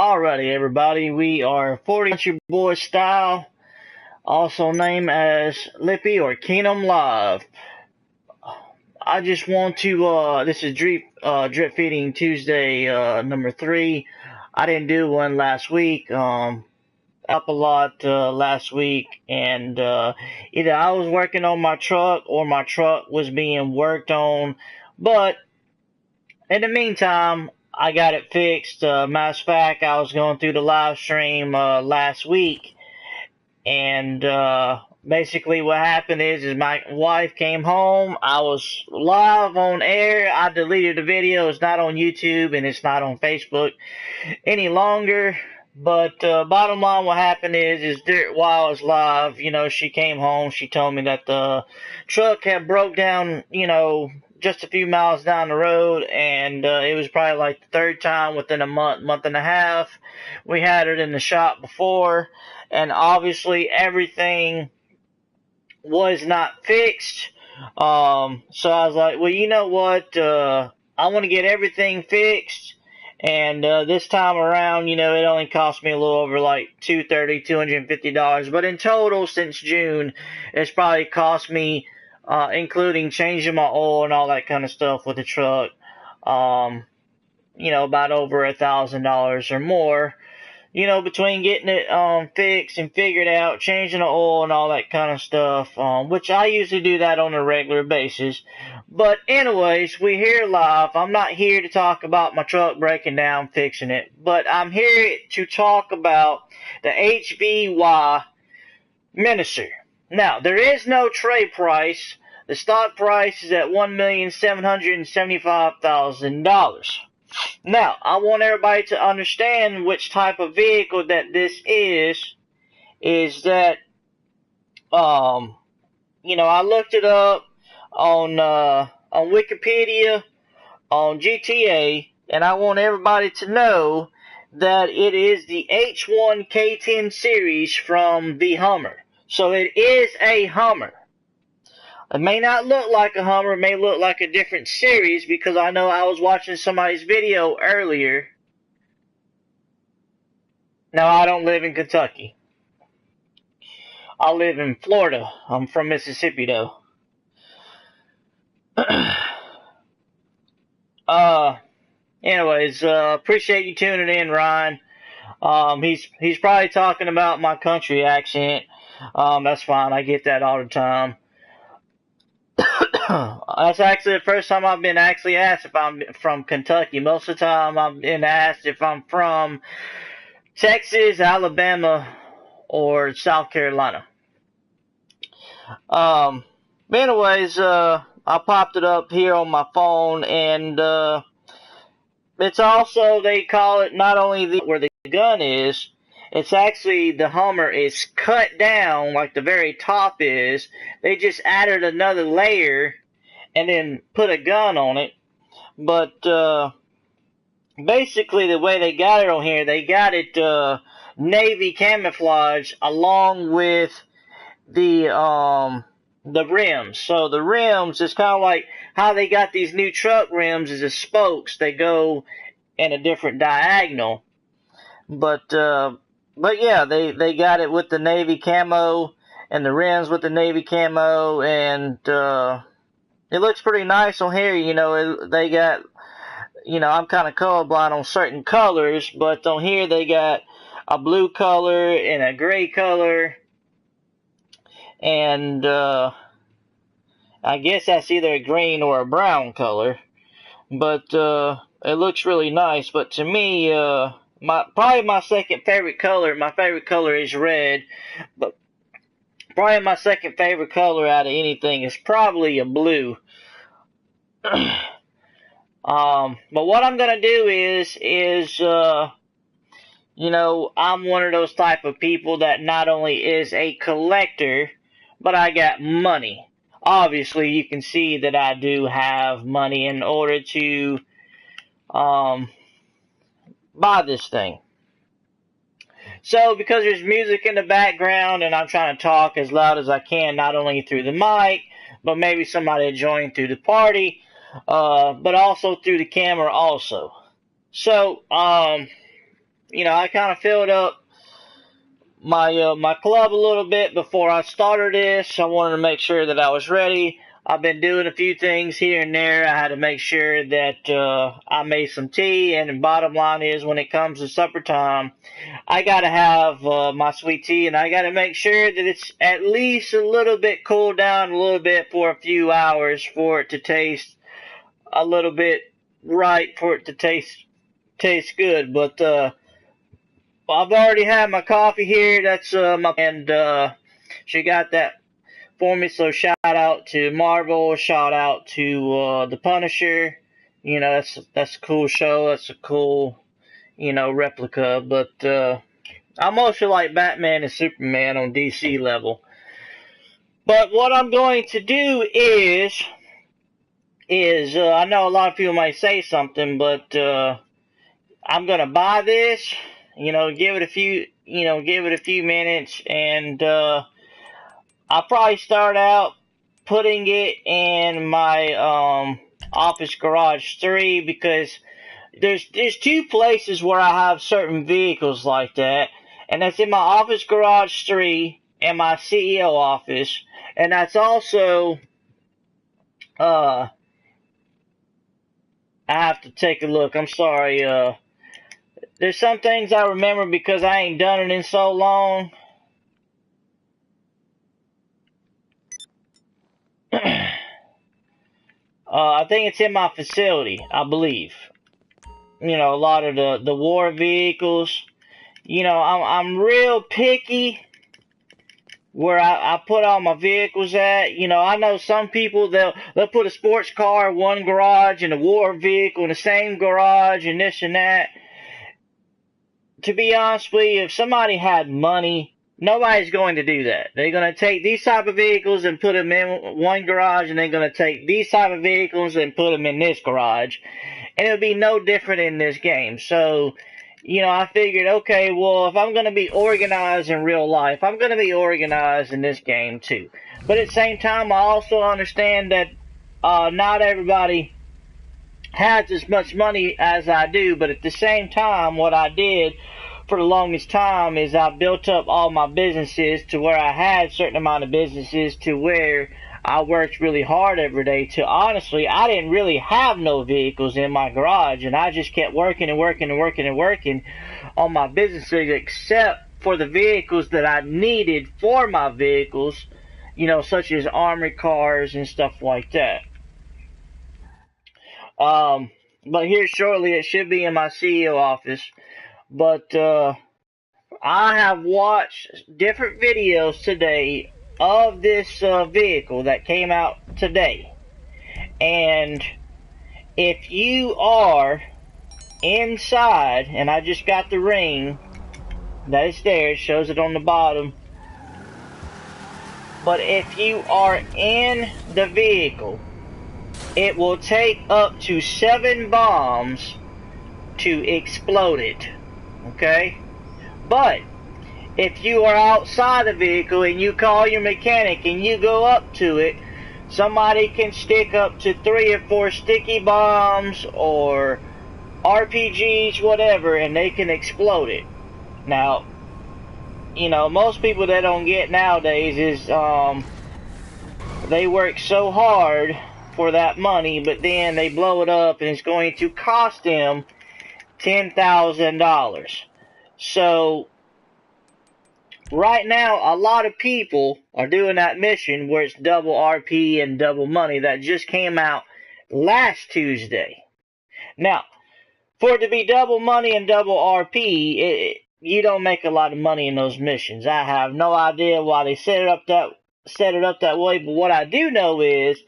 Alrighty, everybody, we are 40 Country Boy Style, also named as Lippy or Kingdom Live. I just want to, this is Drip Feeding Tuesday, number 3. I didn't do one last week, up a lot, last week, and, either I was working on my truck or my truck was being worked on, but in the meantime, I got it fixed. Matter of fact, I was going through the live stream last week, and basically what happened is my wife came home. I was live on air. I deleted the video. It's not on YouTube and it's not on Facebook any longer. But bottom line, what happened is while I was live, she came home. She told me that the truck had broke down, just a few miles down the road, and it was probably like the third time within a month and a half. We had it in the shop before, and obviously everything was not fixed. So I was like, well, you know what? I want to get everything fixed. And this time around, it only cost me a little over like $250. But in total, since June, it's probably cost me, including changing my oil and all that kind of stuff with the truck, about over $1,000 or more. Between getting it fixed and figured out, changing the oil and all that kind of stuff, which I usually do that on a regular basis. But anyways, we're here live. I'm not here to talk about my truck breaking down, fixing it, but I'm here to talk about the HVY Menacer. Now, there is no trade price. The stock price is at $1,775,000. Now, I want everybody to understand which type of vehicle that this is that, I looked it up on Wikipedia, on GTA, and I want everybody to know that it is the H1K10 series from the Hummer. So it is a Hummer. It may not look like a Hummer, it may look like a different series, because I know I was watching somebody's video earlier. Now, I don't live in Kentucky. I live in Florida. I'm from Mississippi, though. Anyways, appreciate you tuning in, Ryan. He's probably talking about my country accent. That's fine. I get that all the time. That's actually the first time I've been actually asked if I'm from Kentucky. Most of the time I've been asked if I'm from Texas, Alabama, or South Carolina. Anyways, I popped it up here on my phone, and it's also, they call it not only where the gun is, it's actually, the Hummer is cut down like the very top is. They just added another layer and then put a gun on it. But basically the way they got it on here, they got it navy camouflage along with the rims. So the rims is kind of like how they got these new truck rims, is the spokes. They go in a different diagonal. But yeah, they got it with the navy camo and the rims with the navy camo, and it looks pretty nice on here. They got, I'm kind of colorblind on certain colors, but on here they got a blue color and a gray color, and I guess that's either a green or a brown color, but it looks really nice. But to me, probably my second favorite color, my favorite color is red, but probably my second favorite color out of anything is probably a blue. But what I'm gonna do is I'm one of those type of people that not only is a collector, but I got money. Obviously, you can see that I do have money in order to buy this thing. So, because there's music in the background and I'm trying to talk as loud as I can, not only through the mic, but maybe somebody joined through the party, but also through the camera also. So, I kind of filled up my club a little bit before I started this. I wanted to make sure that I was ready. I've been doing a few things here and there. I had to make sure that I made some tea, and the bottom line is, when it comes to supper time, I gotta have my sweet tea, and I gotta make sure that it's at least a little bit cooled down a little bit for a few hours for it to taste a little bit right, for it to taste good. But I've already had my coffee here. That's she got that for me. So shout out to Marvel. Shout out to the Punisher. That's a cool show. That's a cool replica. But I mostly like Batman and Superman on DC level. But what I'm going to do is I know a lot of people might say something, but I'm gonna buy this. Give it a few minutes, and I'll probably start out putting it in my office garage 3, because there's 2 places where I have certain vehicles like that, and that's in my office garage 3 and my CEO office, and that's also I have to take a look. I'm sorry. There's some things I remember because I ain't done it in so long. I think it's in my facility, I believe. A lot of the war vehicles. I'm real picky where I put all my vehicles at. I know some people, they'll put a sports car in one garage and a war vehicle in the same garage and this and that. To be honest with you, if somebody had money, nobody's going to do that. They're going to take these type of vehicles and put them in one garage, and they're going to take these type of vehicles and put them in this garage. And it'll be no different in this game. So, I figured, okay, well, if I'm going to be organized in real life, I'm going to be organized in this game too. But at the same time, I also understand that not everybody has as much money as I do. But at the same time, what I did for the longest time is I built up all my businesses to where I had a certain amount of businesses to where I worked really hard every day to, honestly, I didn't really have no vehicles in my garage, and I just kept working and working and working and working on my businesses, except for the vehicles that I needed for my vehicles, such as armored cars and stuff like that. But here shortly, it should be in my CEO office. But I have watched different videos today of this vehicle that came out today. And if you are inside, and I just got the ring that is there, it shows it on the bottom. But if you are in the vehicle, it will take up to 7 bombs to explode it. Okay? But if you are outside the vehicle and you call your mechanic and you go up to it, somebody can stick up to 3 or 4 sticky bombs or RPGs, whatever, and they can explode it. Now, most people that don't get nowadays is they work so hard for that money, but then they blow it up and it's going to cost them $10,000. So right now, a lot of people are doing that mission where it's double RP and double money that just came out last Tuesday. Now, for it to be double money and double RP, you don't make a lot of money in those missions. I have no idea why they set it up that way, but what I do know is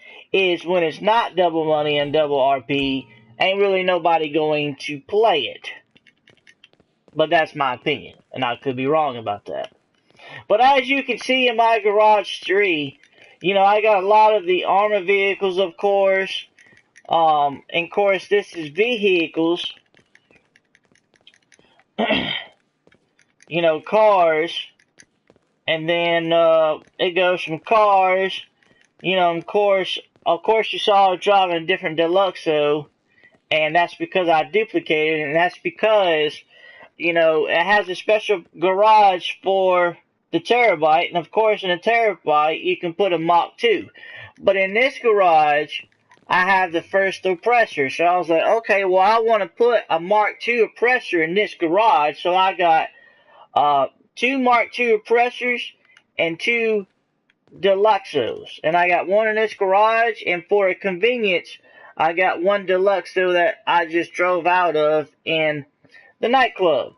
when it's not double money and double RP, ain't really nobody going to play it. But that's my opinion, and I could be wrong about that. But as you can see in my garage 3, I got a lot of the armored vehicles, of course. And of course, this is vehicles. Cars. And then it goes from cars. Of course you saw it driving a different Deluxo. And that's because I duplicated it, and that's because you know, it has a special garage for the terabyte, and of course in a terabyte you can put a Mach 2. But in this garage, I have the first oppressor, so I was like, okay, well I want to put a Mark 2 oppressor in this garage, so I got two Mark 2 oppressors and two Deluxos, and I got one in this garage, and for a convenience, I got one Deluxo that I just drove out of in the nightclub.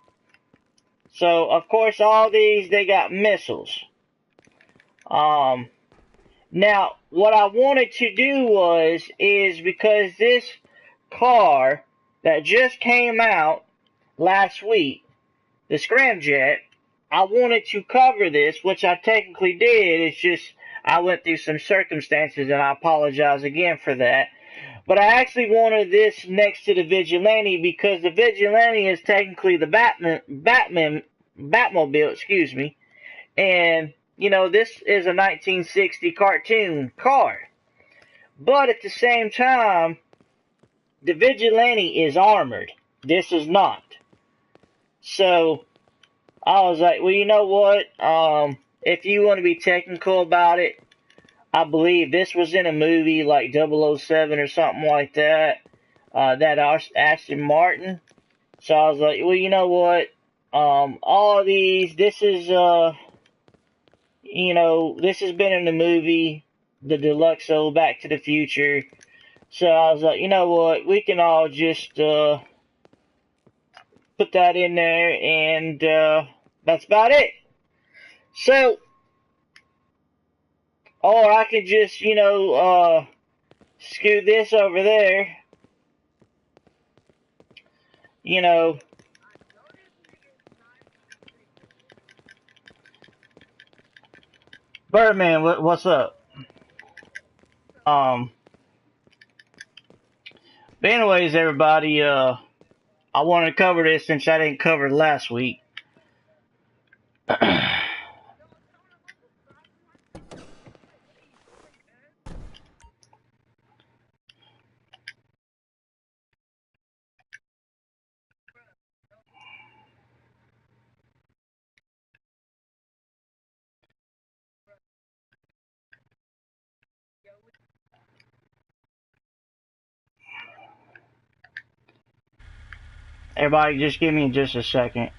So of course all these, they got missiles. Now what I wanted to do is because this car that just came out last week, the scramjet, I wanted to cover this, which I technically did. It's just I went through some circumstances, and I apologize again for that. But I actually wanted this next to the Vigilante because the Vigilante is technically the Batmobile, excuse me. And, you know, this is a 1960 cartoon car. But at the same time, the Vigilante is armored. This is not. So I was like, well, you know what? If you want to be technical about it, I believe this was in a movie like 007 or something like that. That Aston Martin. So I was like, well, you know what? All of these, this is, you know, this has been in the movie, the Deluxo, Back to the Future. So I was like, you know what? We can all just, put that in there, and that's about it. So, or I could just, you know, scoot this over there, you know. Birdman, what's up? But anyways, everybody, I wanted to cover this since I didn't cover it last week. Everybody, just give me just a second.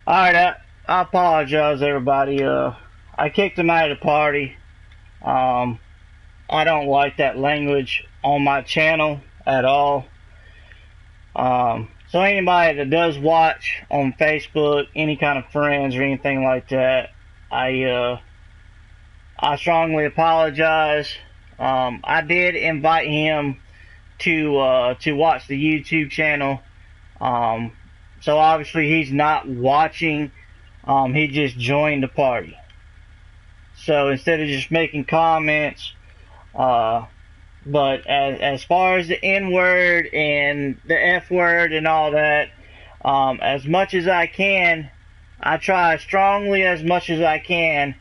Alright, I apologize, everybody. I kicked him out of the party. I don't like that language on my channel at all. So anybody that does watch on Facebook, any kind of friends or anything like that, I strongly apologize. I did invite him to watch the YouTube channel. So obviously he's not watching. He just joined the party. So instead of just making comments, but as far as the N word and the F word and all that, as much as I can, I try strongly as much as I can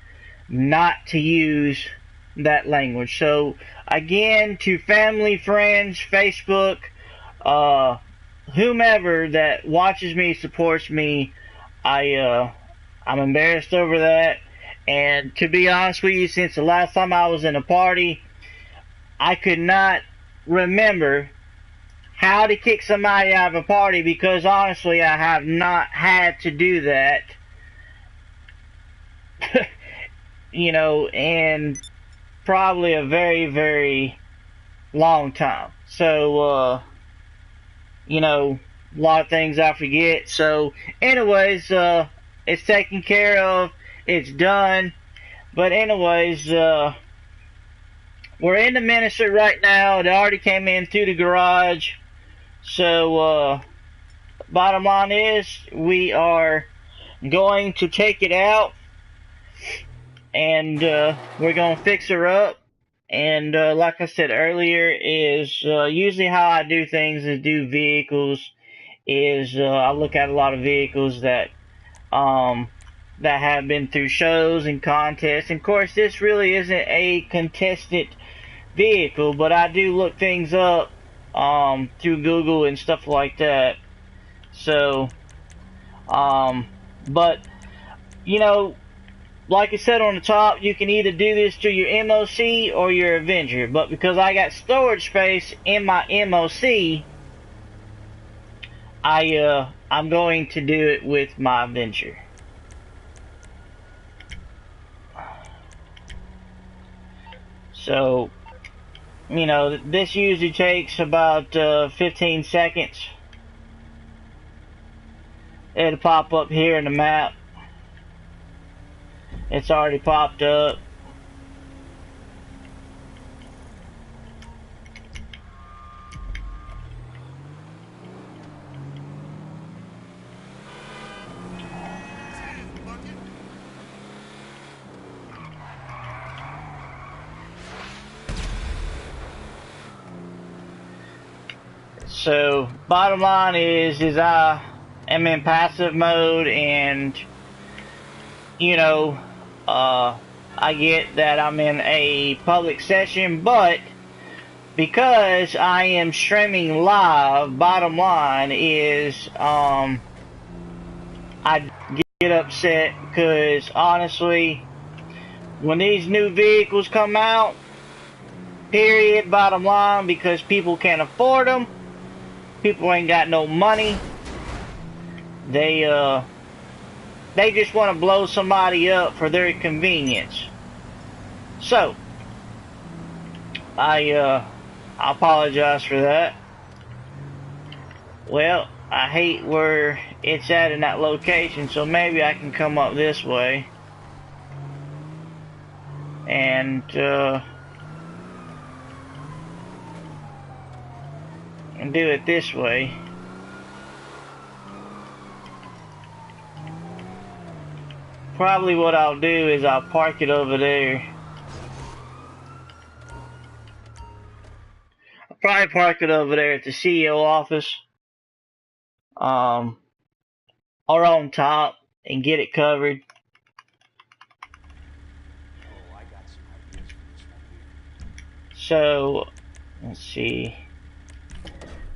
not to use that language. So again, to family, friends, Facebook, whomever that watches me, supports me, I'm embarrassed over that. And to be honest with you, since the last time I was in a party, I could not remember how to kick somebody out of a party, because honestly I have not had to do that you know, in probably a very, very long time. So, you know, a lot of things I forget. So, anyways, it's taken care of. It's done. But anyways, we're in the Menacer right now. It already came in through the garage. So, bottom line is, we are going to take it out, and we're going to fix her up. And like I said earlier, is usually how I do things is do vehicles. Is I look at a lot of vehicles that that have been through shows and contests. And of course, this really isn't a contested vehicle, but I do look things up through Google and stuff like that. So, but you know, like I said on the top, you can either do this to your MOC or your Avenger. But because I got storage space in my MOC, I'm going to do it with my Avenger. So, you know, this usually takes about 15 seconds. It'll pop up here in the map. It's already popped up. So, bottom line is I am in passive mode, and you know, I get that I'm in a public session, but because I am streaming live, bottom line is, I get upset because honestly, when these new vehicles come out, period, bottom line, because people can't afford them, people ain't got no money, they just want to blow somebody up for their convenience. So, I apologize for that. Well, I hate where it's at in that location, so maybe I can come up this way and do it this way. Probably what I'll do is I'll park it over there. I'll probably park it over there at the CEO office. Or on top and get it covered. So, let's see.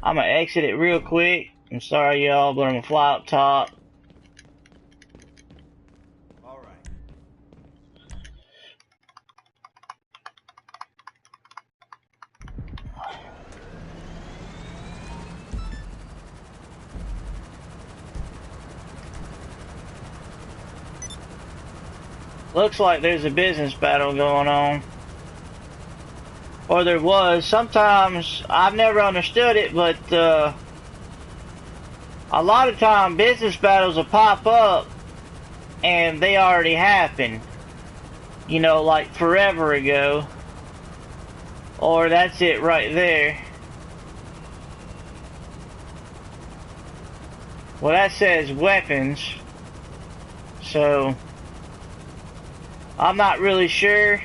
I'm gonna exit it real quick. I'm sorry, y'all, but I'm gonna fly up top. Looks like there's a business battle going on. Or there was. Sometimes, I've never understood it, but a lot of time business battles will pop up and they already happened. You know, like forever ago. Or that's it right there. Well, that says weapons. So, I'm not really sure.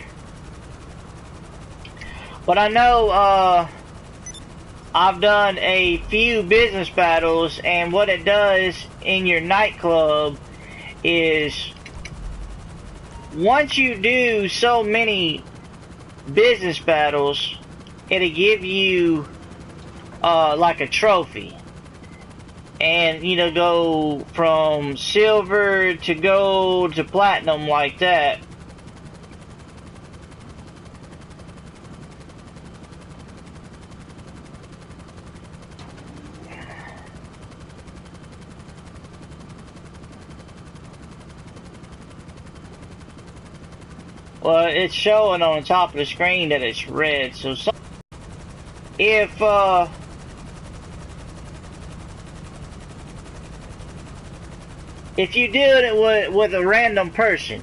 But I know I've done a few business battles, and what it does in your nightclub is once you do so many business battles, it'll give you like a trophy. And, you know, go from silver to gold to platinum like that. Well, it's showing on the top of the screen that it's red. So if you do it with a random person,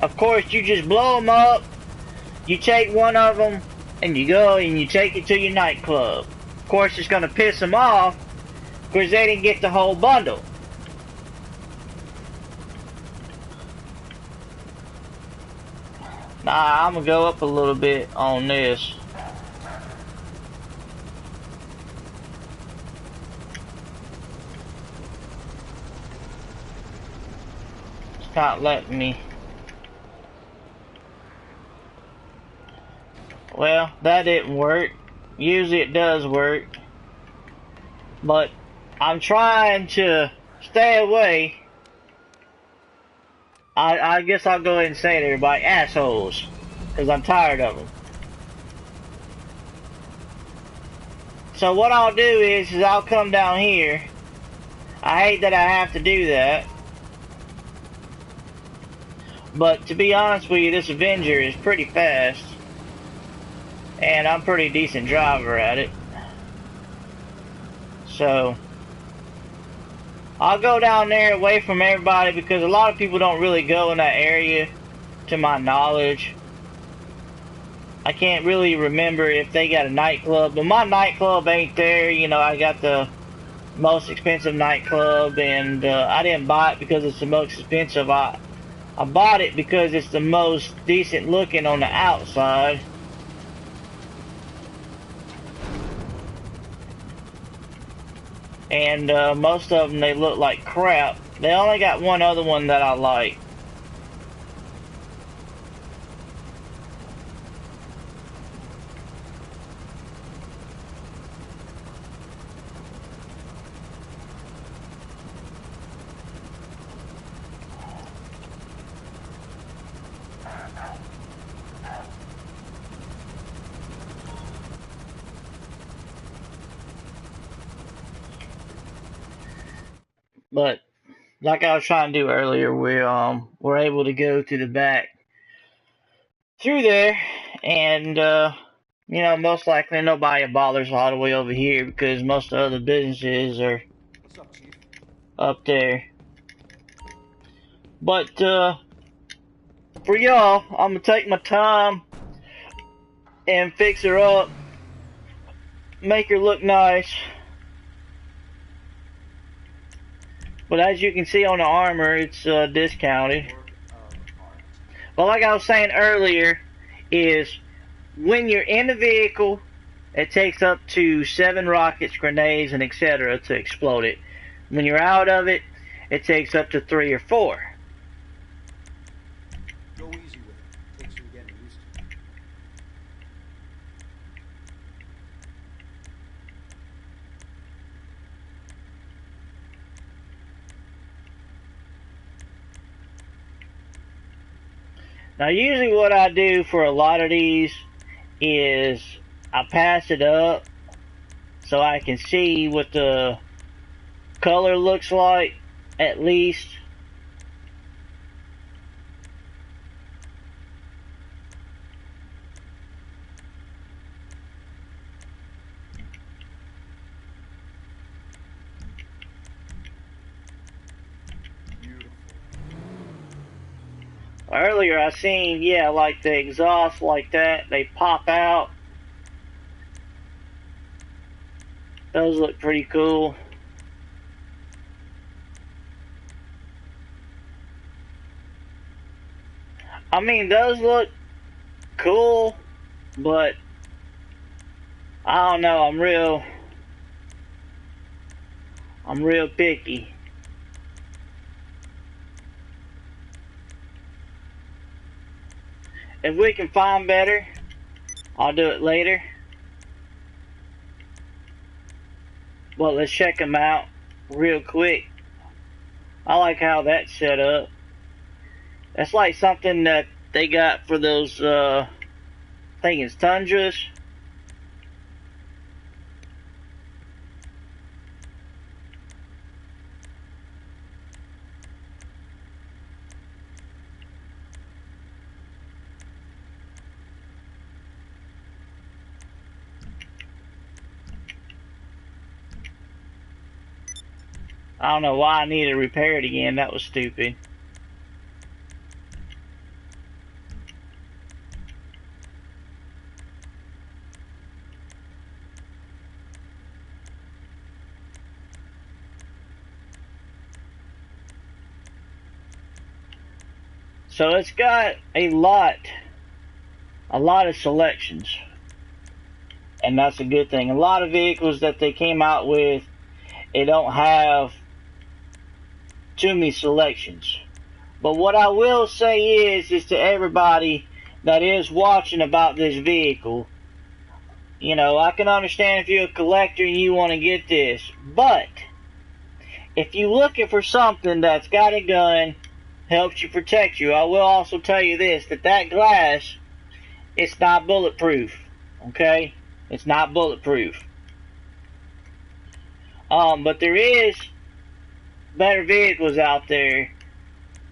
of course you just blow them up. You take one of them and you go and you take it to your nightclub. Of course, it's gonna piss them off because they didn't get the whole bundle. Nah, I'm gonna go up a little bit on this. It's not letting me. Well, that didn't work. Usually it does work. But I'm trying to stay away. I guess I'll go ahead and say it, everybody, assholes. Because I'm tired of them. So what I'll do is I'll come down here. I hate that I have to do that. But to be honest with you, this Avenger is pretty fast. And I'm a pretty decent driver at it. So I'll go down there away from everybody because a lot of people don't really go in that area, to my knowledge. I can't really remember if they got a nightclub, but my nightclub ain't there. You know, I got the most expensive nightclub, and I didn't buy it because it's the most expensive. I bought it because it's the most decent looking on the outside. And most of them, they look like crap. They only got one other one that I like. But like I was trying to do earlier, we're able to go to the back through there, and you know, most likely nobody bothers all the way over here because most of the other businesses are What's up, Chief? up there. But for y'all, I'm gonna take my time and fix her up, make her look nice. But as you can see on the armor, it's discounted. But like I was saying earlier, is when you're in the vehicle, it takes up to 7 rockets, grenades, and etc. to explode it. When you're out of it, it takes up to 3 or 4. Go easy with it. Takes some getting used to. Now usually what I do for a lot of these is I pass it up so I can see what the color looks like, at least. Beautiful. Earlier I seen, yeah, like the exhaust like that, they pop out. Those look pretty cool. I mean, those look cool, but I don't know, I'm real picky. If we can find better, I'll do it later. But let's check them out real quick. I like how that's set up. That's like something that they got for those, I think it's Tundras. I don't know why I needed to repair it again. That was stupid. So it's got a lot of selections, and that's a good thing. A lot of vehicles that they came out with, they don't have too many selections. But what I will say is to everybody that is watching about this vehicle, you know, I can understand if you're a collector and you want to get this, but if you're looking for something that's got a gun, helps you protect you, I will also tell you this, that glass, it's not bulletproof, okay? It's not bulletproof. But there is better vehicles out there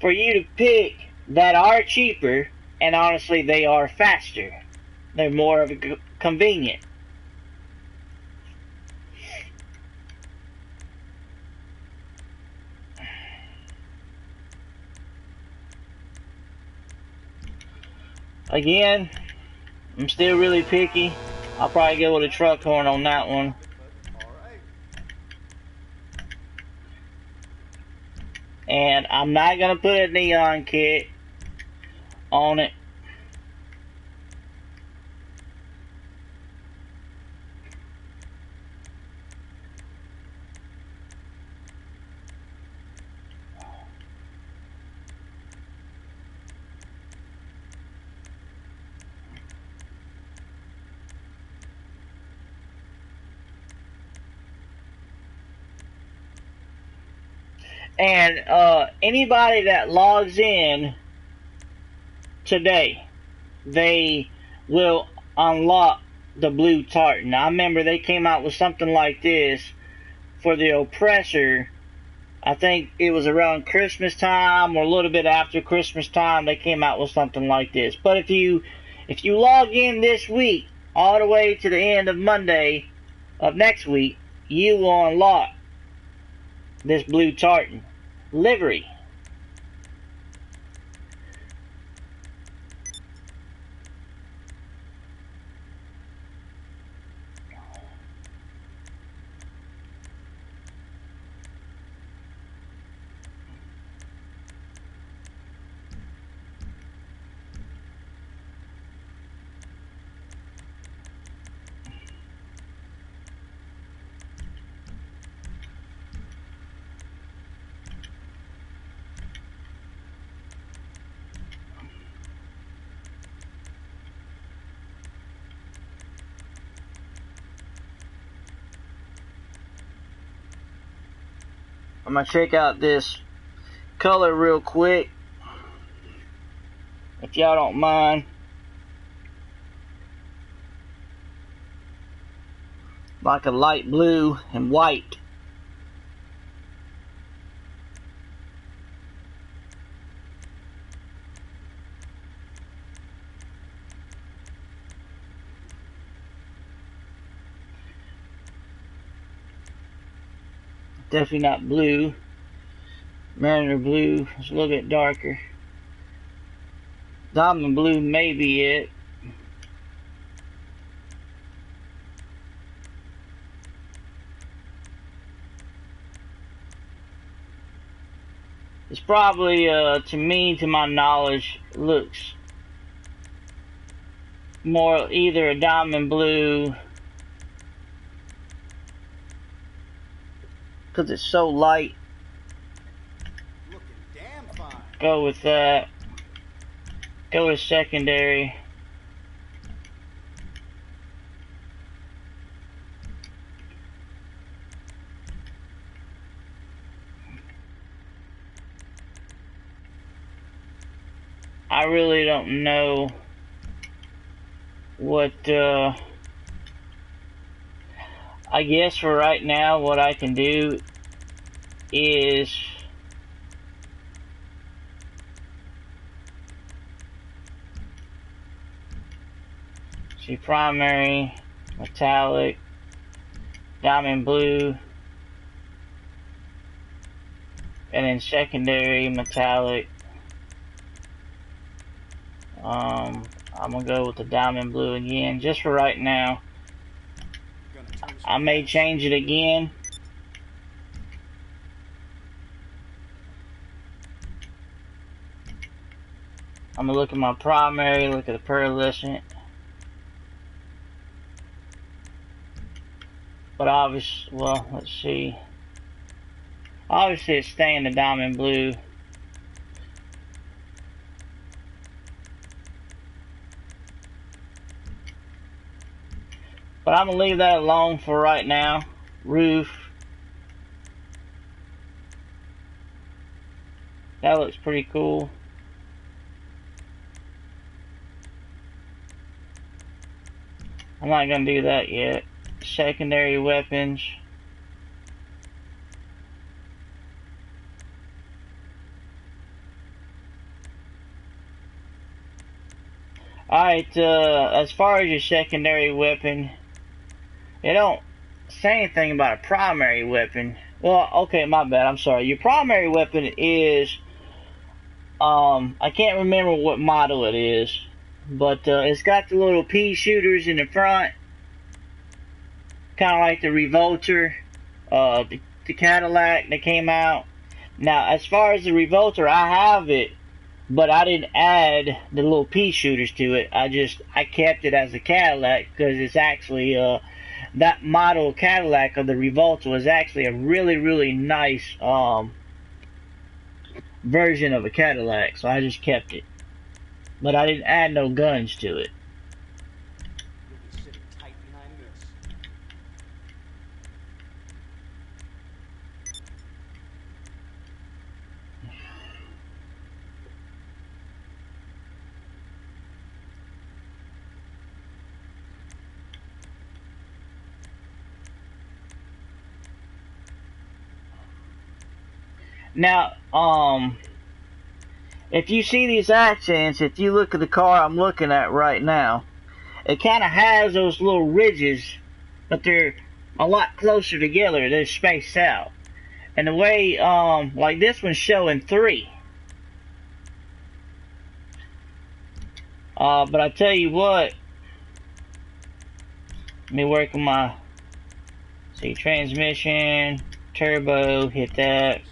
for you to pick that are cheaper, and honestly, they are faster. They're more of a convenient. Again, I'm still really picky. I'll probably go with a truck horn on that one. And I'm not going to put a neon kit on it. And anybody that logs in today, they will unlock the blue tartan. I remember they came out with something like this for the oppressor. I think it was around Christmas time or a little bit after Christmas time they came out with something like this. But if you log in this week all the way to the end of Monday of next week, you will unlock this blue tartan livery. I'm going to check out this color real quick, if y'all don't mind. Like a light blue and white. Definitely not blue. Mariner blue is a little bit darker. Diamond blue may be it. It's probably, to me, to my knowledge, looks more either a diamond blue, because it's so light. Looking damn fine. Go with that. Go with secondary. I really don't know what, I guess for right now what I can do is see primary, metallic, diamond blue, and then secondary metallic. I'm gonna go with the diamond blue again, just for right now. I may change it again. I'm gonna look at my primary, look at the pearlescent. But obviously, well, let's see. Obviously, it's staying the diamond blue. But I'm gonna leave that alone for right now. Roof. That looks pretty cool. I'm not gonna do that yet. Secondary weapons. Alright, as far as your secondary weapon, it don't say anything about a primary weapon. Well, okay, my bad, I'm sorry. Your primary weapon is, I can't remember what model it is, but it's got the little pea shooters in the front, kind of like the Revolter, the Cadillac that came out. Now, as far as the Revolter, I have it, but I didn't add the little pea shooters to it. I kept it as a Cadillac because it's actually, that model Cadillac of the Revolter was actually a really, really nice, version of a Cadillac, so I just kept it. But I didn't add no guns to it. You'll be sitting tight behind this. Now, if you see these accents, if you look at the car I'm looking at right now, it kind of has those little ridges, but they're a lot closer together. They're spaced out. And the way, like this one's showing 3. But I tell you what, let me work on my, see, transmission, turbo, hit that.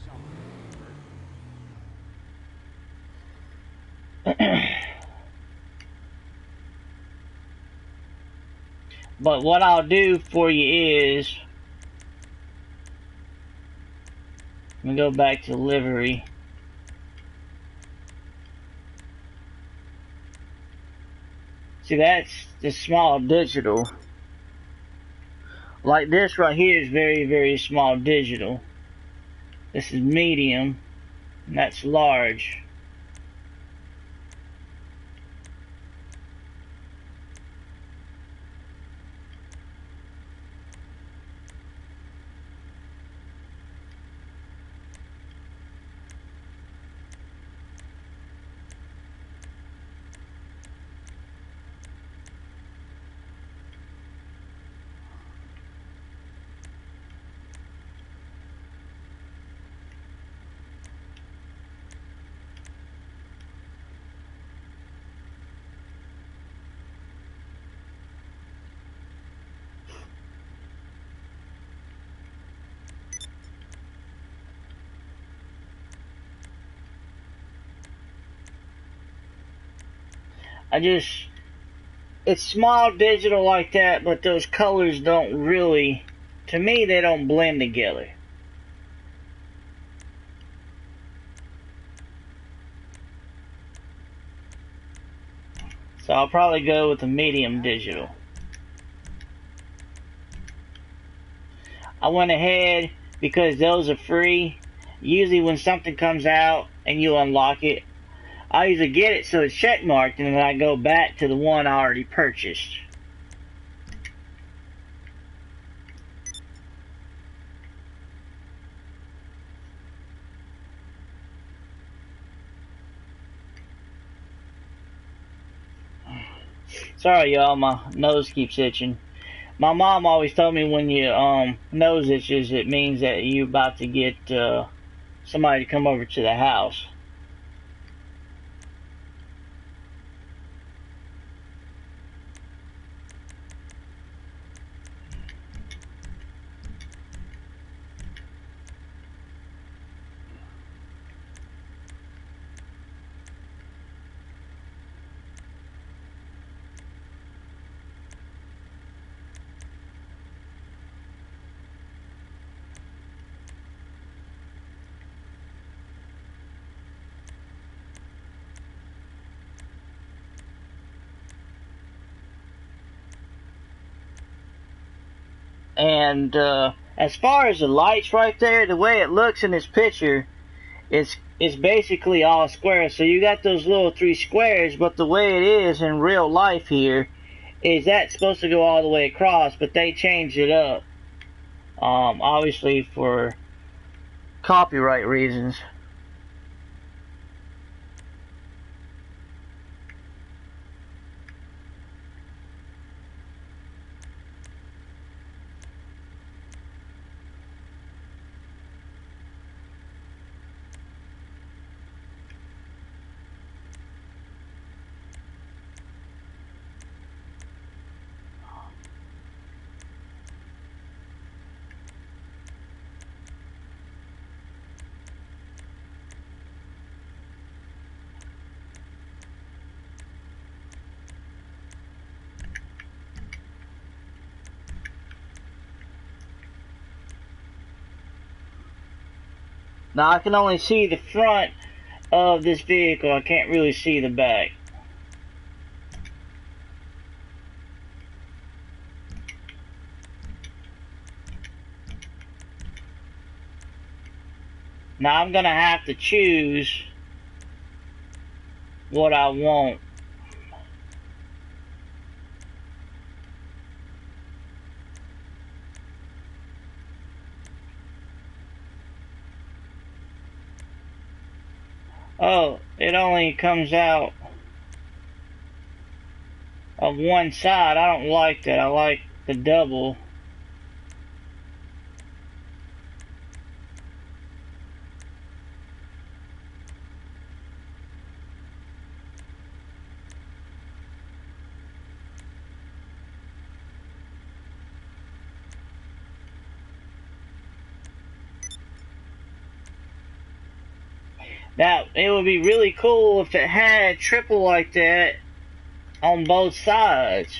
But what I'll do for you is, let me go back to livery. See, that's the small digital. Like this right here is very, very small digital. This is medium, and that's large. It's small digital like that, but those colors don't really, to me, they don't blend together. So I'll probably go with the medium digital. I went ahead because those are free. Usually when something comes out and you unlock it, I usually get it so it's check marked, and then I go back to the one I already purchased. Sorry y'all, my nose keeps itching. My mom always told me when your nose itches, it means that you're about to get somebody to come over to the house. And as far as the lights right there, the way it looks in this picture, it's basically all square. So you got those little 3 squares, but the way it is in real life here is that's supposed to go all the way across, but they changed it up, obviously for copyright reasons. Now I can only see the front of this vehicle, I can't really see the back. Now I'm gonna have to choose what I want. Oh, it only comes out of one side. I don't like that. I like the double. Now, it would be really cool if it had triple like that on both sides.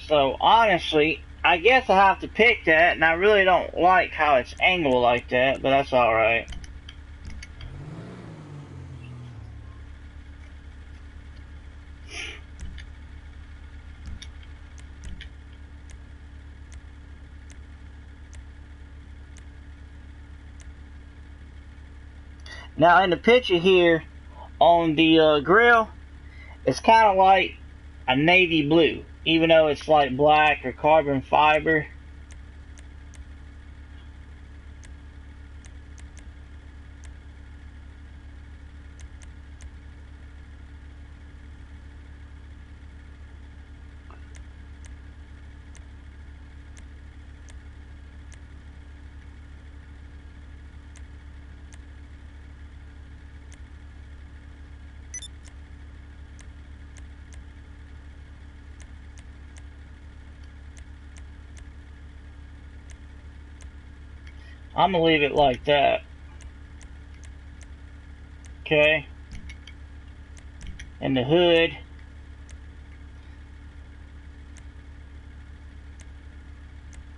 So, honestly, I guess I have to pick that, and I really don't like how it's angled like that, but that's alright. Now, in the picture here, on the grill, it's kind of like a navy blue, even though it's like black or carbon fiber. I'm gonna leave it like that. Okay. And the hood.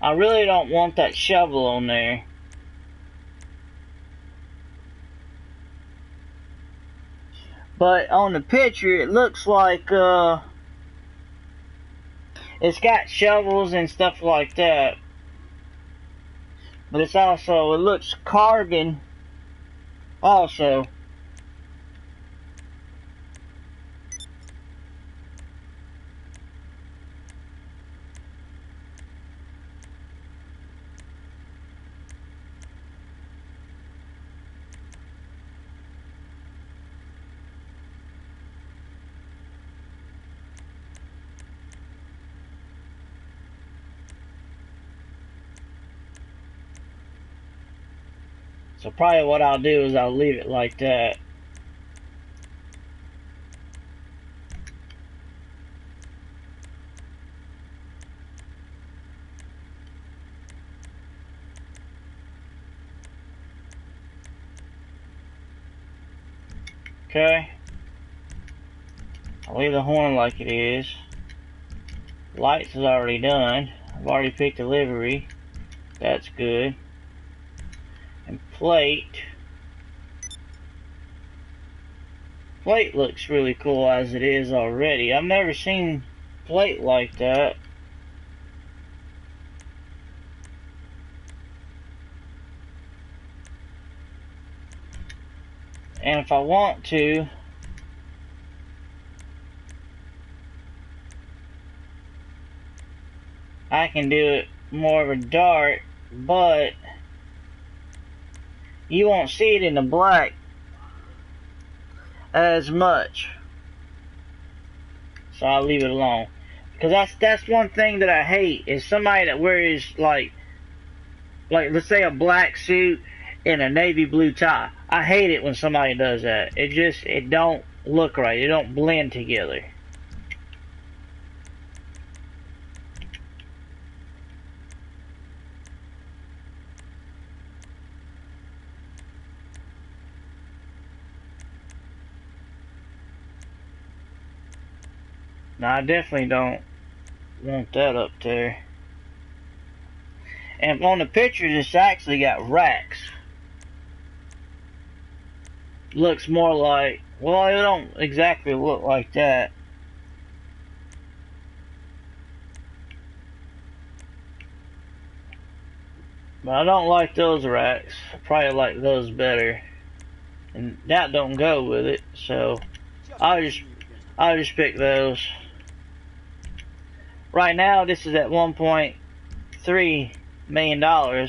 I really don't want that shovel on there. But on the picture, it looks like it's got shovels and stuff like that. But it's also, it looks carbon also. So probably what I'll do is I'll leave it like that. Okay. I'll leave the horn like it is. Lights is already done. I've already picked the livery. That's good. And plate. Plate looks really cool as it is already. I've never seen plate like that. And if I want to, I can do it more of a dark, but you won't see it in the black as much. So I'll leave it alone. Because that's one thing that I hate, is somebody that wears like let's say a black suit and a navy blue tie. I hate it when somebody does that. It don't look right. It don't blend together. Now I definitely don't want that up there. And on the pictures, it's actually got racks. Looks more like, well, it don't exactly look like that. But I don't like those racks. I probably like those better. And that don't go with it, so I'll just pick those. Right now, this is at $1.3 million.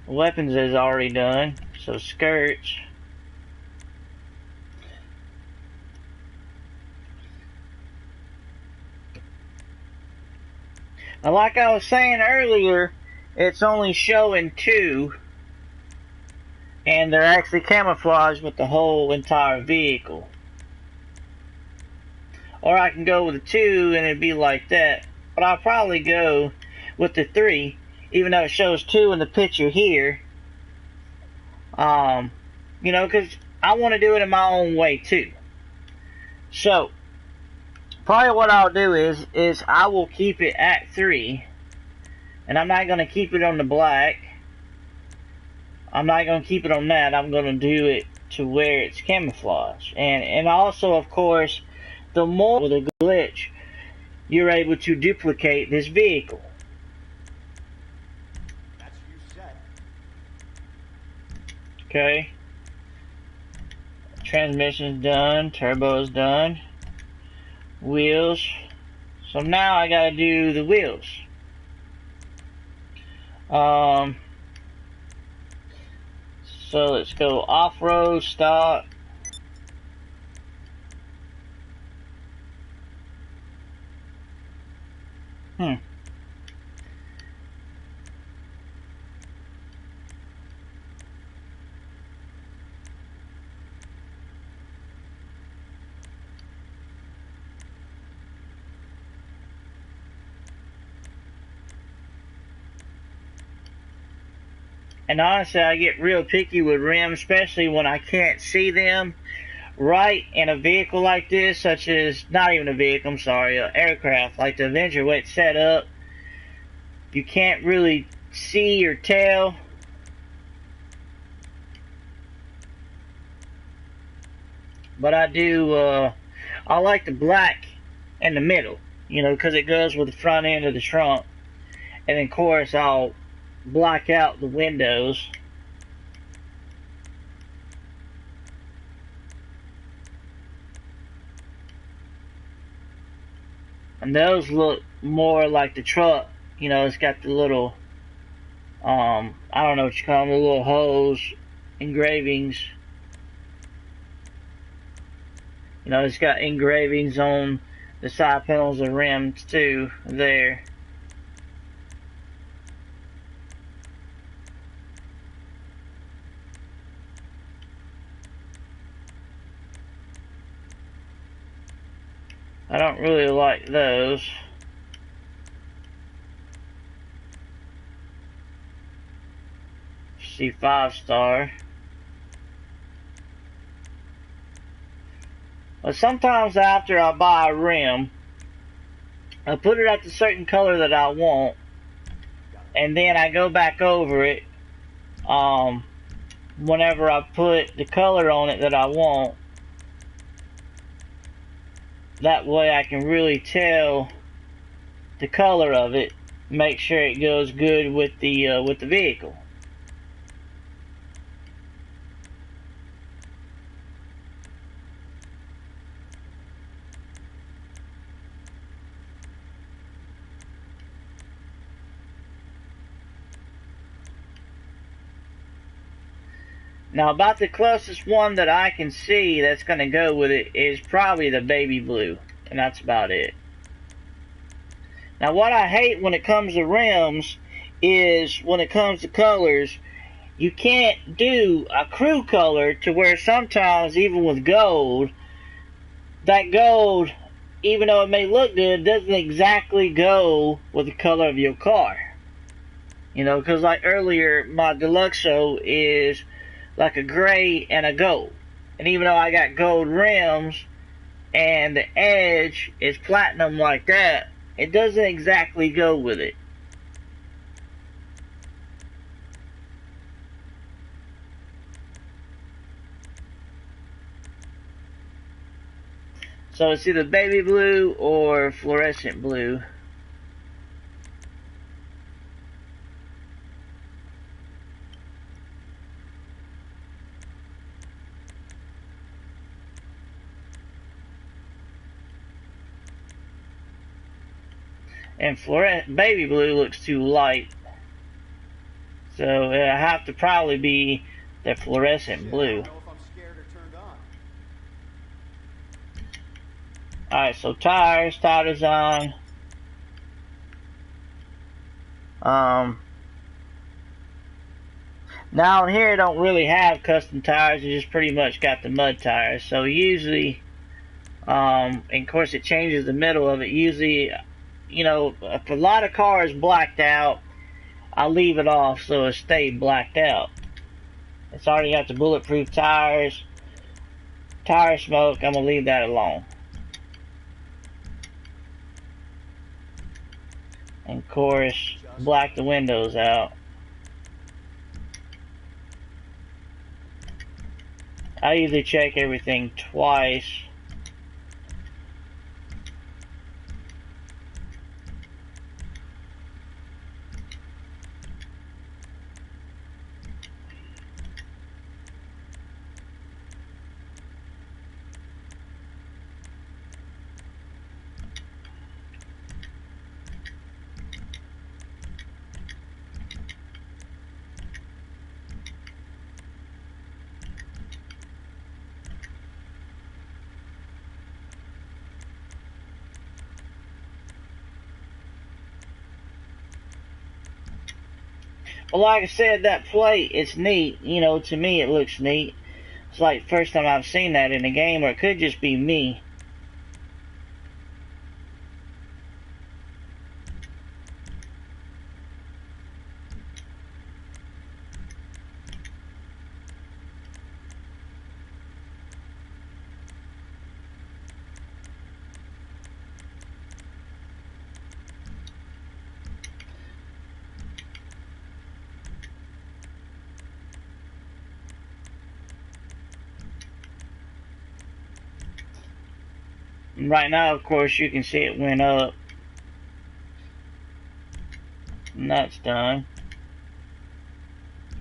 Weapons is already done, so skirts. Now, like I was saying earlier, it's only showing 2, and they're actually camouflaged with the whole entire vehicle. Or I can go with a 2 and it'd be like that. But I'll probably go with the 3, even though it shows 2 in the picture here. You know, because I want to do it in my own way too. So, probably what I'll do is I will keep it at 3. And I'm not going to keep it on the black. I'm not going to keep it on that. I'm going to do it to where it's camouflage. And also, of course, the more with a glitch, you're able to duplicate this vehicle. That's you set. Okay. Transmission's done. Turbo's done. Wheels. So now I gotta do the wheels. So let's go off-road, stock. And honestly, I get real picky with rims, especially when I can't see them right in a vehicle like this, such as, not even a vehicle, I'm sorry, an aircraft, like the Avenger, where it's set up. You can't really see or tell. But I do, I like the black in the middle, you know, because it goes with the front end of the trunk. And then, of course, I'll block out the windows. And those look more like the truck. You know, it's got the little, I don't know what you call them, the little holes, engravings. You know, it's got engravings on the side panels and rims too, there. I don't really like those. See 5-star. But sometimes after I buy a rim, I put it at the certain color that I want, and then I go back over it whenever I put the color on it that I want. That way I can really tell the color of it, make sure it goes good with the vehicle. Now, about the closest one that I can see that's going to go with it is probably the baby blue, and that's about it. Now, what I hate when it comes to rims is when it comes to colors, you can't do a crew color to where sometimes, even with gold, that gold, even though it may look good, doesn't exactly go with the color of your car. You know, because like earlier, my Deluxo is like a gray and a gold. And even though I got gold rims and the edge is platinum like that, it doesn't exactly go with it. So it's either baby blue or fluorescent blue. And baby blue looks too light, so it'll have to probably be the fluorescent blue. Alright, so tire design. Now in here I don't really have custom tires, you just pretty much got the mud tires. So usually, and of course it changes the middle of it. Usually, you know, if a lot of cars blacked out, I leave it off so it stayed blacked out. It's already got the bulletproof tires, tire smoke, I'm gonna leave that alone. And of course, black the windows out. I usually check everything twice. Well, like I said, that plate, it's neat. You know, to me it looks neat. It's like the first time I've seen that in a game, or it could just be me. Right now, of course, you can see it went up. And that's done.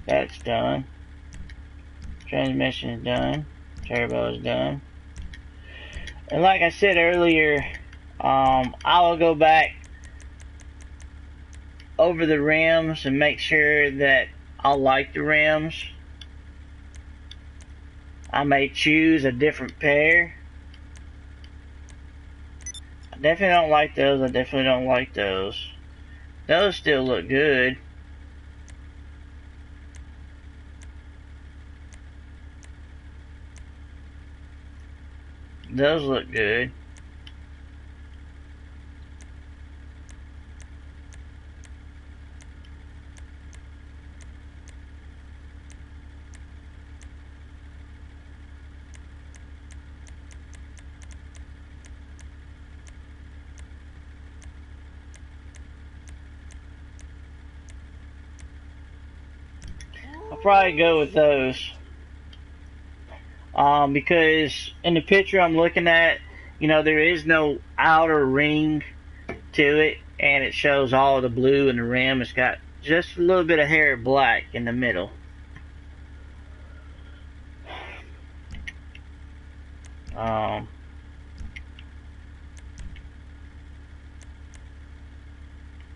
That's done. Transmission is done. Turbo is done. And like I said earlier, I will go back over the rims and make sure that I like the rims. I may choose a different pair. I definitely don't like those. I definitely don't like those. Those still look good. Those look good. probably go with those. Because in the picture I'm looking at, you know, there is no outer ring to it, and it shows all the blue in the rim. It's got just a little bit of hair black in the middle.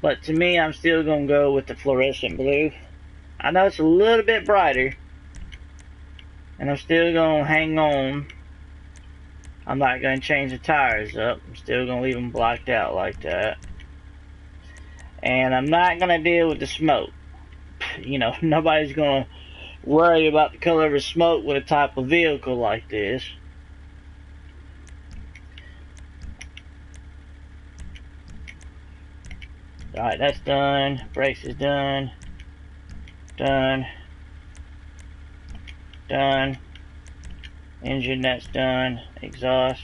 But to me, I'm still going to go with the fluorescent blue. I know it's a little bit brighter, and I'm still going to hang on. I'm not going to change the tires up. I'm still going to leave them blacked out like that. And I'm not going to deal with the smoke. You know, nobody's going to worry about the color of the smoke with a type of vehicle like this. Alright, that's done. Brakes is done. Done. Done. Engine, that's done. Exhaust,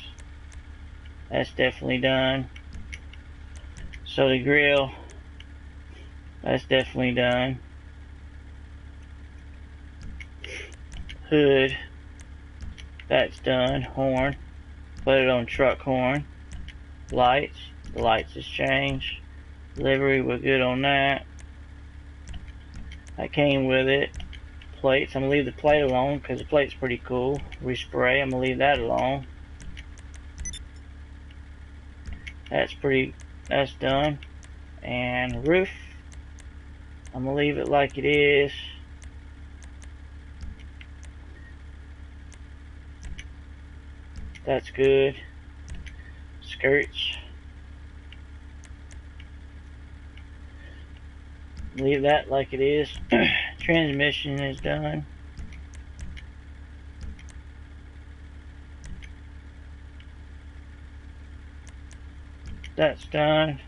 that's definitely done. So the grill, that's definitely done. Hood, that's done. Horn, put it on truck horn. Lights, the lights is changed. Livery, we're good on that. That came with it. Plates, I'm gonna leave the plate alone because the plate's pretty cool. Respray, I'm gonna leave that alone. That's done. And roof, I'm gonna leave it like it is. That's good. Skirts, leave that like it is. Transmission is done. That's done.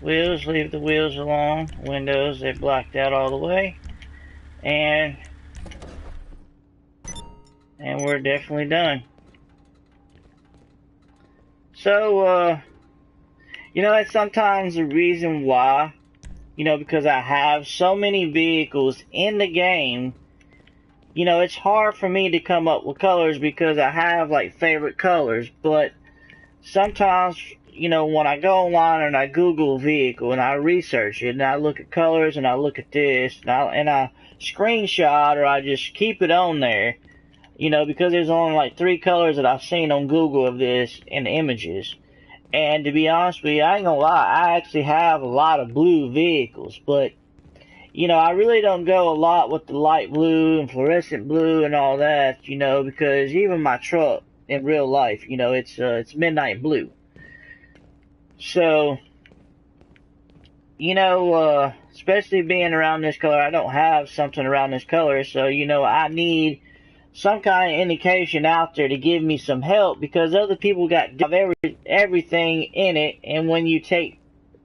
Wheels, leave the wheels alone. Windows, they blacked out all the way. And we're definitely done. So, you know, that's sometimes the reason why, you know, because I have so many vehicles in the game, you know, it's hard for me to come up with colors because I have, like, favorite colors. But sometimes, you know, when I go online and I Google a vehicle and I research it and I look at colors and I look at this and I screenshot or I just keep it on there, you know, because there's only like 3 colors that I've seen on Google of this in images. And to be honest with you, I ain't gonna lie, I actually have a lot of blue vehicles, but, you know, I really don't go a lot with the light blue and fluorescent blue and all that, you know, because even my truck in real life, you know, it's midnight blue. So, you know, especially being around this color, I don't have something around this color, so, you know, I need some kind of indication out there to give me some help, because other people got everything in it, and when you take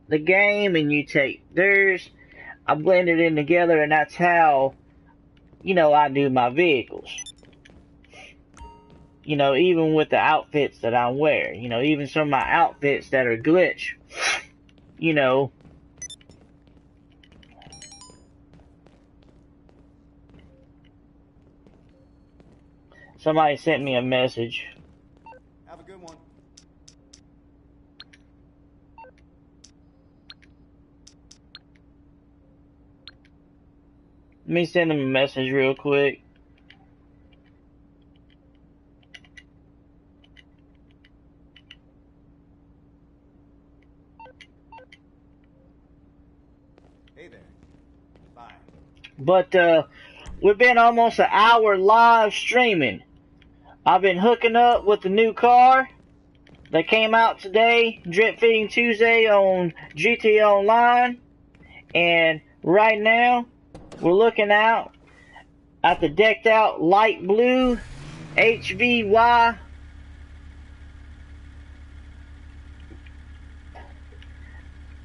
the game and you take theirs, I blend it in together, and that's how, you know, I do my vehicles. You know, even with the outfits that I wear, you know, even some of my outfits that are glitch, you know, somebody sent me a message. Have a good one. Let me send them a message real quick. Hey there. Bye. But we've been almost an hour live streaming. I've been hooking up with the new car that came out today, Drip Feeding Tuesday on GTAVonline. And right now, we're looking out at the decked out light blue HVY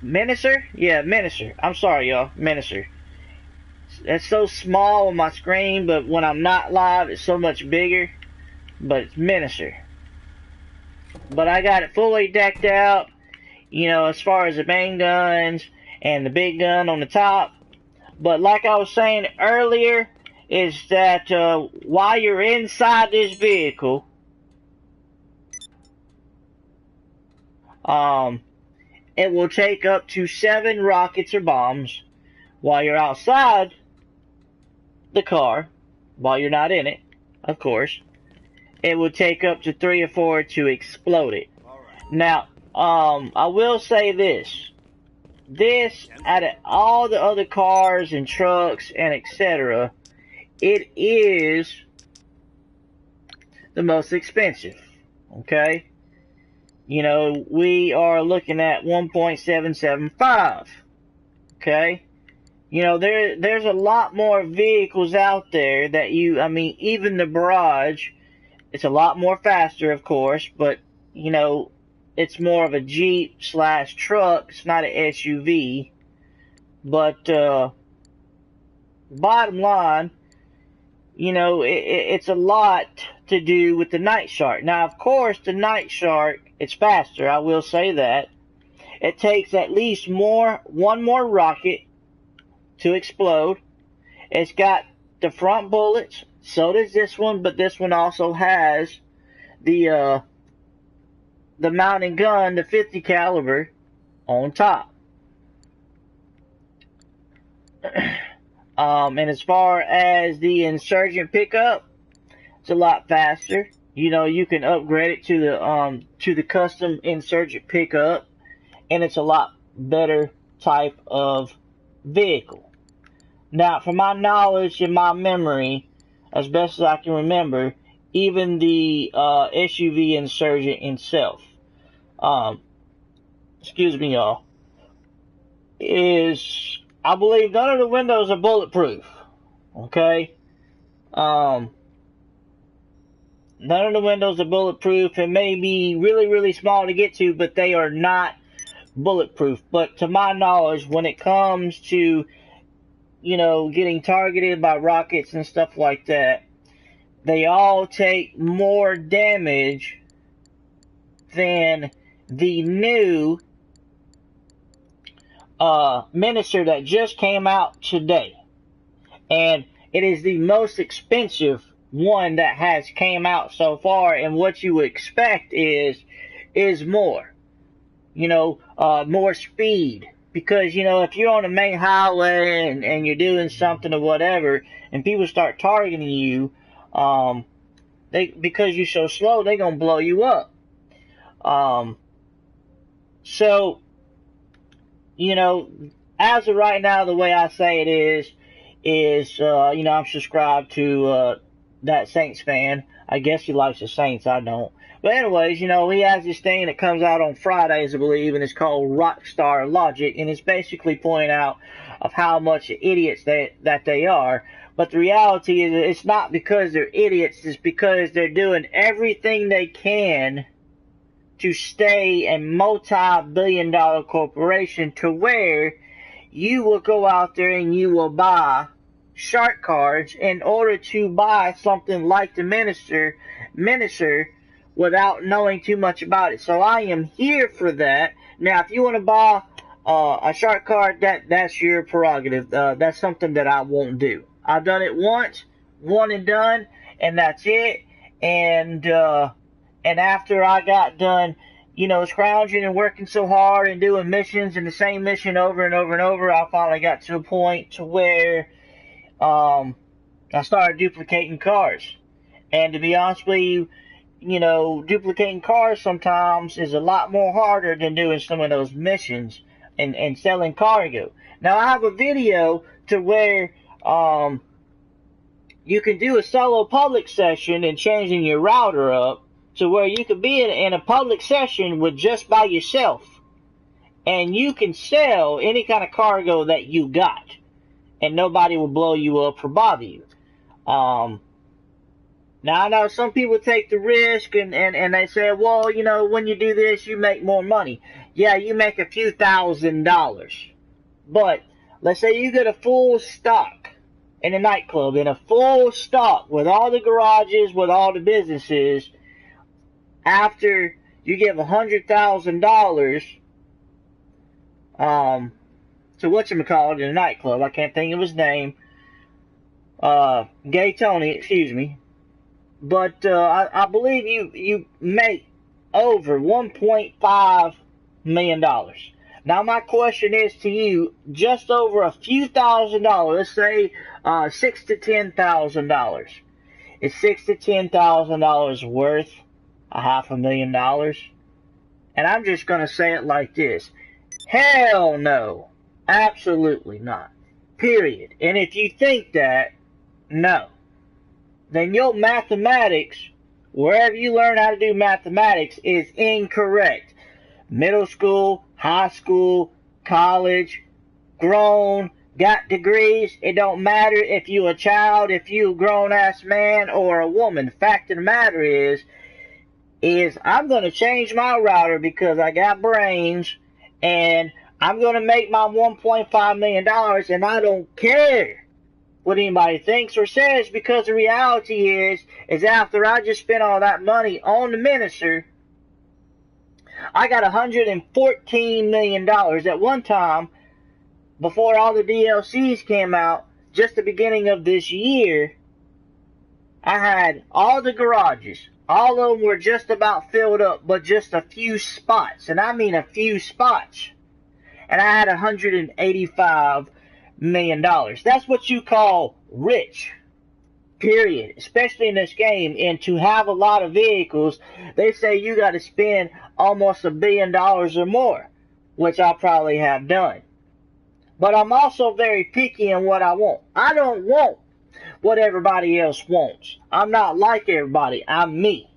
Menacer? Yeah, Menacer. I'm sorry, y'all. Menacer. It's so small on my screen, but when I'm not live, it's so much bigger. But it's Menacer. But I got it fully decked out, you know, as far as the main guns and the big gun on the top. But like I was saying earlier, is that while you're inside this vehicle, it will take up to 7 rockets or bombs. While you're outside the car, while you're not in it, of course, it will take up to 3 or 4 to explode it. Now, I will say this. This, out of all the other cars and trucks and etc., it is the most expensive. Okay? You know, we are looking at 1.775. Okay? You know, there's a lot more vehicles out there that I mean, even the Barrage, it's a lot more faster, of course, but, you know, it's more of a Jeep / truck. It's not an SUV. But, bottom line, you know, it's a lot to do with the Night Shark. Now, of course, the Night Shark, it's faster, I will say that. It takes at least one more rocket to explode. It's got the front bullets, so does this one, but this one also has the mountain gun, the 50 caliber, on top. And as far as the Insurgent pickup, it's a lot faster. You know, you can upgrade it to the custom Insurgent pickup, and it's a lot better type of vehicle. Now, from my knowledge and my memory, as best as I can remember, even the SUV Insurgent itself, excuse me, y'all, I believe none of the windows are bulletproof. Okay? None of the windows are bulletproof. It may be really, really small to get to, but they are not bulletproof. But to my knowledge, when it comes to, you know, getting targeted by rockets and stuff like that, they all take more damage than the new Menacer that just came out today. And it is the most expensive one that has came out so far, and what you would expect is more. You know, more speed. Because, you know, if you're on the main highway and you're doing something or whatever, and people start targeting you, because you're so slow, they're going to blow you up. So, you know, as of right now, the way I say it is, you know, I'm subscribed to, that Saints fan. I guess he likes the Saints, I don't. But anyways, you know, he has this thing that comes out on Fridays, I believe, and it's called Rockstar Logic, and it's basically pointing out of how much idiots that they are. But the reality is, it's not because they're idiots, it's because they're doing everything they can to stay a multi-billion-dollar corporation, to where you will go out there and you will buy shark cards in order to buy something like the Menacer without knowing too much about it. So I am here for that. Now, if you want to buy a shark card, that's your prerogative. That's something that I won't do. I've done it once, one and done, and that's it. And after I got done, you know, scrounging and working so hard and doing missions and the same mission over and over and over, I finally got to a point to where I started duplicating cars. And to be honest with you, you know, duplicating cars sometimes is a lot more harder than doing some of those missions and selling cargo. Now, I have a video to where you can do a solo public session and changing your router up to where you could be in a public session with just by yourself, and you can sell any kind of cargo that you got, and nobody will blow you up or bother you. Now, I know some people take the risk and they say, well, you know, when you do this, you make more money. Yeah, you make a few $1,000s. But let's say you get a full stock in a nightclub, in a full stock with all the garages, with all the businesses. After you give $100,000 to whatchamacallit in a nightclub, I can't think of his name. Gay Tony, excuse me. But I believe you make over $1.5 million. Now my question is to you, just over a few $1,000s, let's say $6,000 to $10,000. Is $6,000 to $10,000 worth $500,000? And I'm just gonna say it like this: hell no, absolutely not. Period. And if you think that, no, then your mathematics, wherever you learn how to do mathematics, is incorrect. Middle school, high school, college, grown, got degrees, it don't matter if you a child, if you a grown-ass man or a woman. The fact of the matter is I'm going to change my router because I got brains, and I'm going to make my $1.5 million, and I don't care what anybody thinks or says, because the reality is after I just spent all that money on the Menacer, I got $114 million at one time before all the DLCs came out. Just the beginning of this year, I had all the garages. All of them were just about filled up, but just a few spots. And I mean a few spots. And I had $185 million. That's what you call rich. Period. Especially in this game. And to have a lot of vehicles, they say you got to spend almost $1 billion or more, which I probably have done. But I'm also very picky in what I want. I don't want what everybody else wants. I'm not like everybody. I'm me.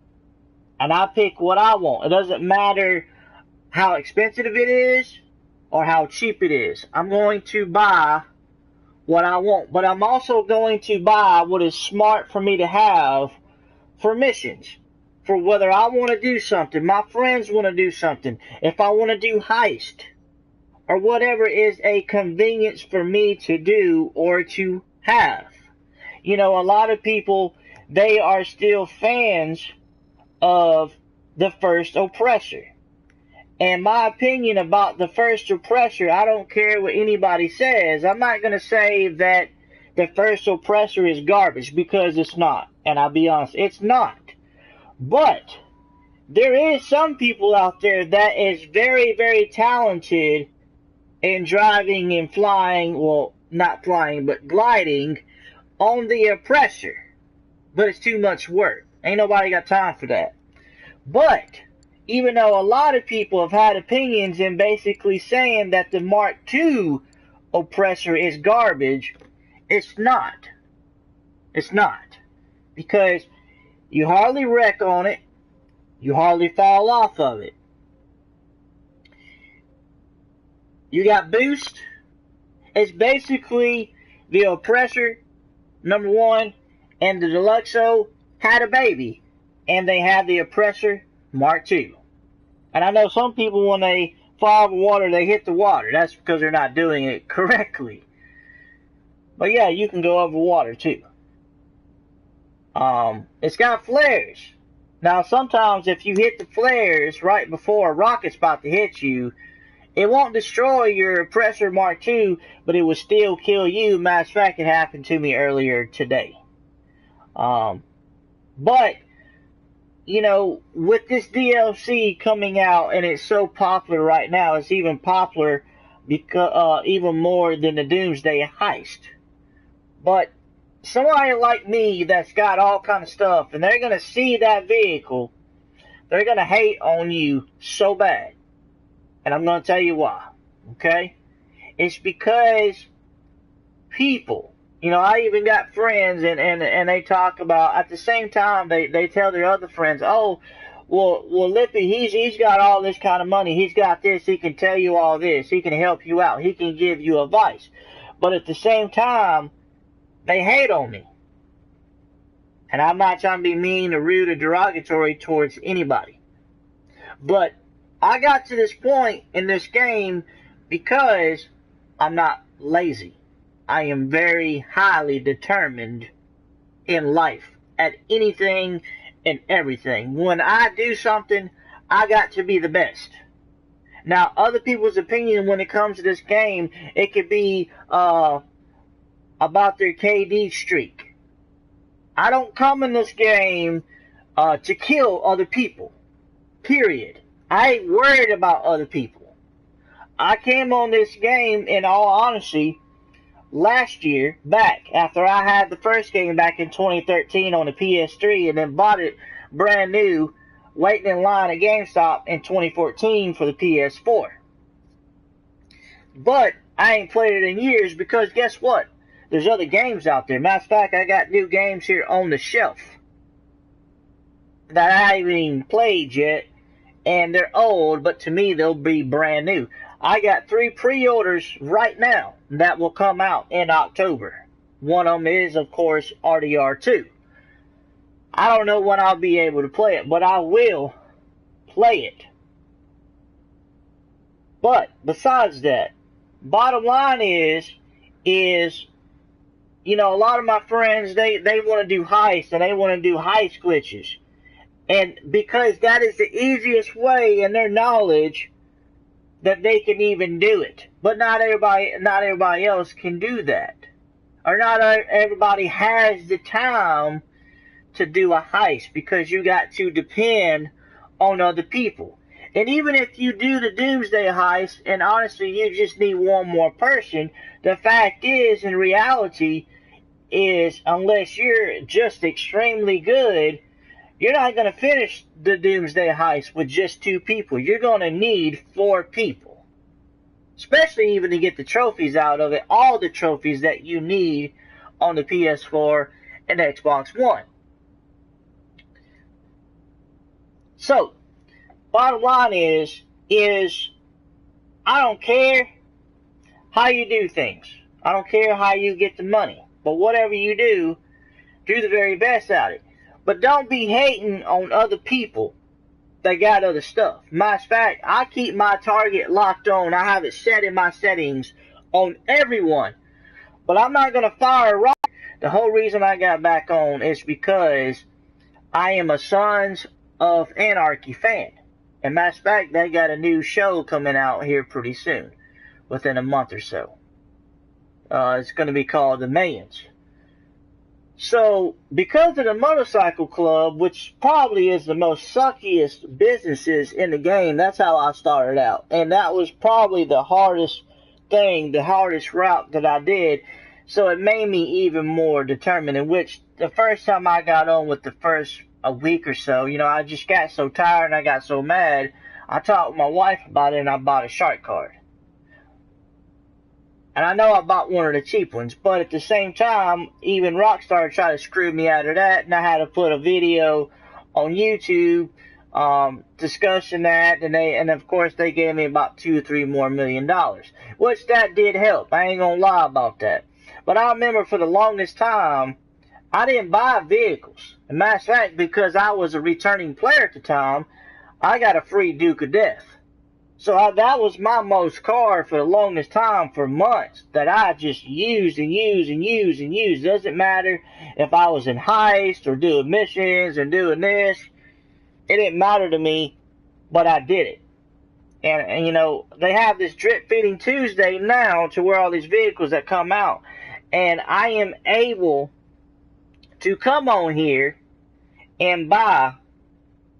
And I pick what I want. It doesn't matter how expensive it is or how cheap it is. I'm going to buy what I want. But I'm also going to buy what is smart for me to have for missions. For whether I want to do something, my friends want to do something, if I want to do heist, or whatever is a convenience for me to do or to have. You know, a lot of people, they are still fans of the first oppressor. And my opinion about the first oppressor, I don't care what anybody says. I'm not going to say that the first oppressor is garbage, because it's not. And I'll be honest, it's not. But there is some people out there that is very, very talented in driving and flying, well, not flying, but gliding on the oppressor. But it's too much work. Ain't nobody got time for that. But even though a lot of people have had opinions in basically saying that the Mark II oppressor is garbage, it's not. It's not. Because you hardly wreck on it. You hardly fall off of it. You got boost. It's basically the oppressor, number one, and the Deluxo had a baby. And they had the oppressor Mark II. And I know some people, when they fall over water, they hit the water. That's because they're not doing it correctly. But yeah, you can go over water too. It's got flares. Now sometimes if you hit the flares right before a rocket's about to hit you, it won't destroy your oppressor Mark II, but it will still kill you. Matter of fact, it happened to me earlier today. But you know, with this DLC coming out, and it's so popular right now, it's even popular because even more than the Doomsday Heist. But somebody like me that's got all kind of stuff, and they're gonna see that vehicle, they're gonna hate on you so bad, and I'm gonna tell you why. Okay, it's because people. You know, I even got friends, and they talk about, at the same time, they tell their other friends, oh, well, Lippy, he's got all this kind of money. He's got this. He can tell you all this. He can help you out. He can give you advice. But at the same time, they hate on me. And I'm not trying to be mean or rude or derogatory towards anybody. But I got to this point in this game because I'm not lazy. I am very highly determined in life at anything and everything. When I do something, I got to be the best. Now, other people's opinion when it comes to this game, it could be about their KD streak. I don't come in this game to kill other people. Period. I ain't worried about other people. I came on this game, in all honesty, last year, back, after I had the first game back in 2013 on the PS3, and then bought it brand new, waiting in line at GameStop in 2014 for the PS4. But I ain't played it in years because guess what? There's other games out there. Matter of fact, I got new games here on the shelf that I haven't even played yet, and they're old, but to me they'll be brand new. I got 3 pre-orders right now that will come out in October. One of them is, of course, RDR2. I don't know when I'll be able to play it, but I will play it. But besides that, bottom line is, you know, a lot of my friends, they want to do heists and they want to do heist glitches. And because that is the easiest way in their knowledge that they can even do it. But not everybody else can do that. Or not everybody has the time to do a heist because you got to depend on other people. And even if you do the Doomsday heist, and honestly you just need one more person, the fact is, in reality, is unless you're just extremely good, you're not going to finish the Doomsday heist with just 2 people. You're going to need 4 people. Especially even to get the trophies out of it, all the trophies that you need on the PS4 and Xbox One. So, bottom line is I don't care how you do things. I don't care how you get the money. But whatever you do the very best at it. But don't be hating on other people that got other stuff. Matter of fact, I keep my target locked on. I have it set in my settings on everyone. But I'm not going to fire right. The whole reason I got back on is because I am a Sons of Anarchy fan. And matter of fact, they got a new show coming out here pretty soon. Within a month or so. It's going to be called The Mayans. So, because of the motorcycle club, which probably is the most suckiest businesses in the game, that's how I started out. And that was probably the hardest thing, the hardest route that I did. So it made me even more determined, in which the first time I got on with the first a week or so, you know, I just got so tired and I got so mad, I talked with my wife about it and I bought a shark card. And I know I bought one of the cheap ones, but at the same time, even Rockstar tried to screw me out of that, and I had to put a video on YouTube discussing that, and of course they gave me about $2 or $3 more million, which that did help. I ain't gonna lie about that. But I remember for the longest time, I didn't buy vehicles. And matter of fact, because I was a returning player at the time, I got a free Duke of Death. So that was my most car for the longest time, for months, that I just used and used and used and used. Doesn't matter if I was in heist or doing missions or doing this. It didn't matter to me, but I did it. And you know, they have this Drip Feeding Tuesday now to where all these vehicles that come out. And I am able to come on here and buy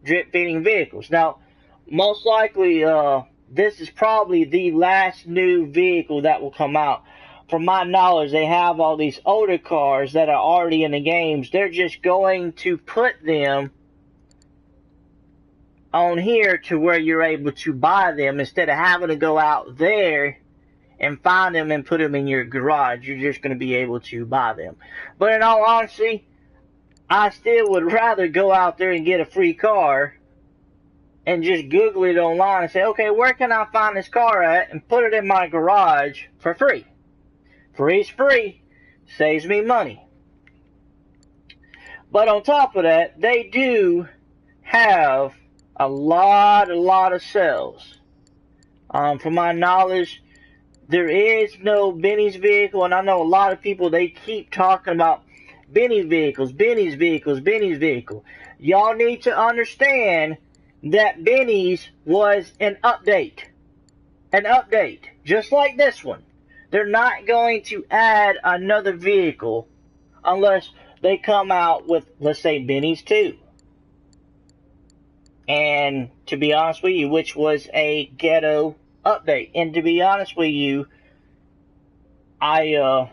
drip feeding vehicles. Now, most likely, this is probably the last new vehicle that will come out. From my knowledge, they have all these older cars that are already in the games. They're just going to put them on here to where you're able to buy them instead of having to go out there and find them and put them in your garage. You're just going to be able to buy them. But in all honesty, I still would rather go out there and get a free car and just Google it online and say, okay, where can I find this car at, and put it in my garage for free. Free's free. Saves me money. But on top of that, they do have a lot of sales. From my knowledge, there is no Benny's vehicle, and I know a lot of people, they keep talking about Benny's vehicles, Benny's vehicles, Benny's vehicle. Y'all need to understand that Benny's was an update. An update. Just like this one. They're not going to add another vehicle unless they come out with, let's say, Benny's 2. And to be honest with you, which was a ghetto update. And to be honest with you, I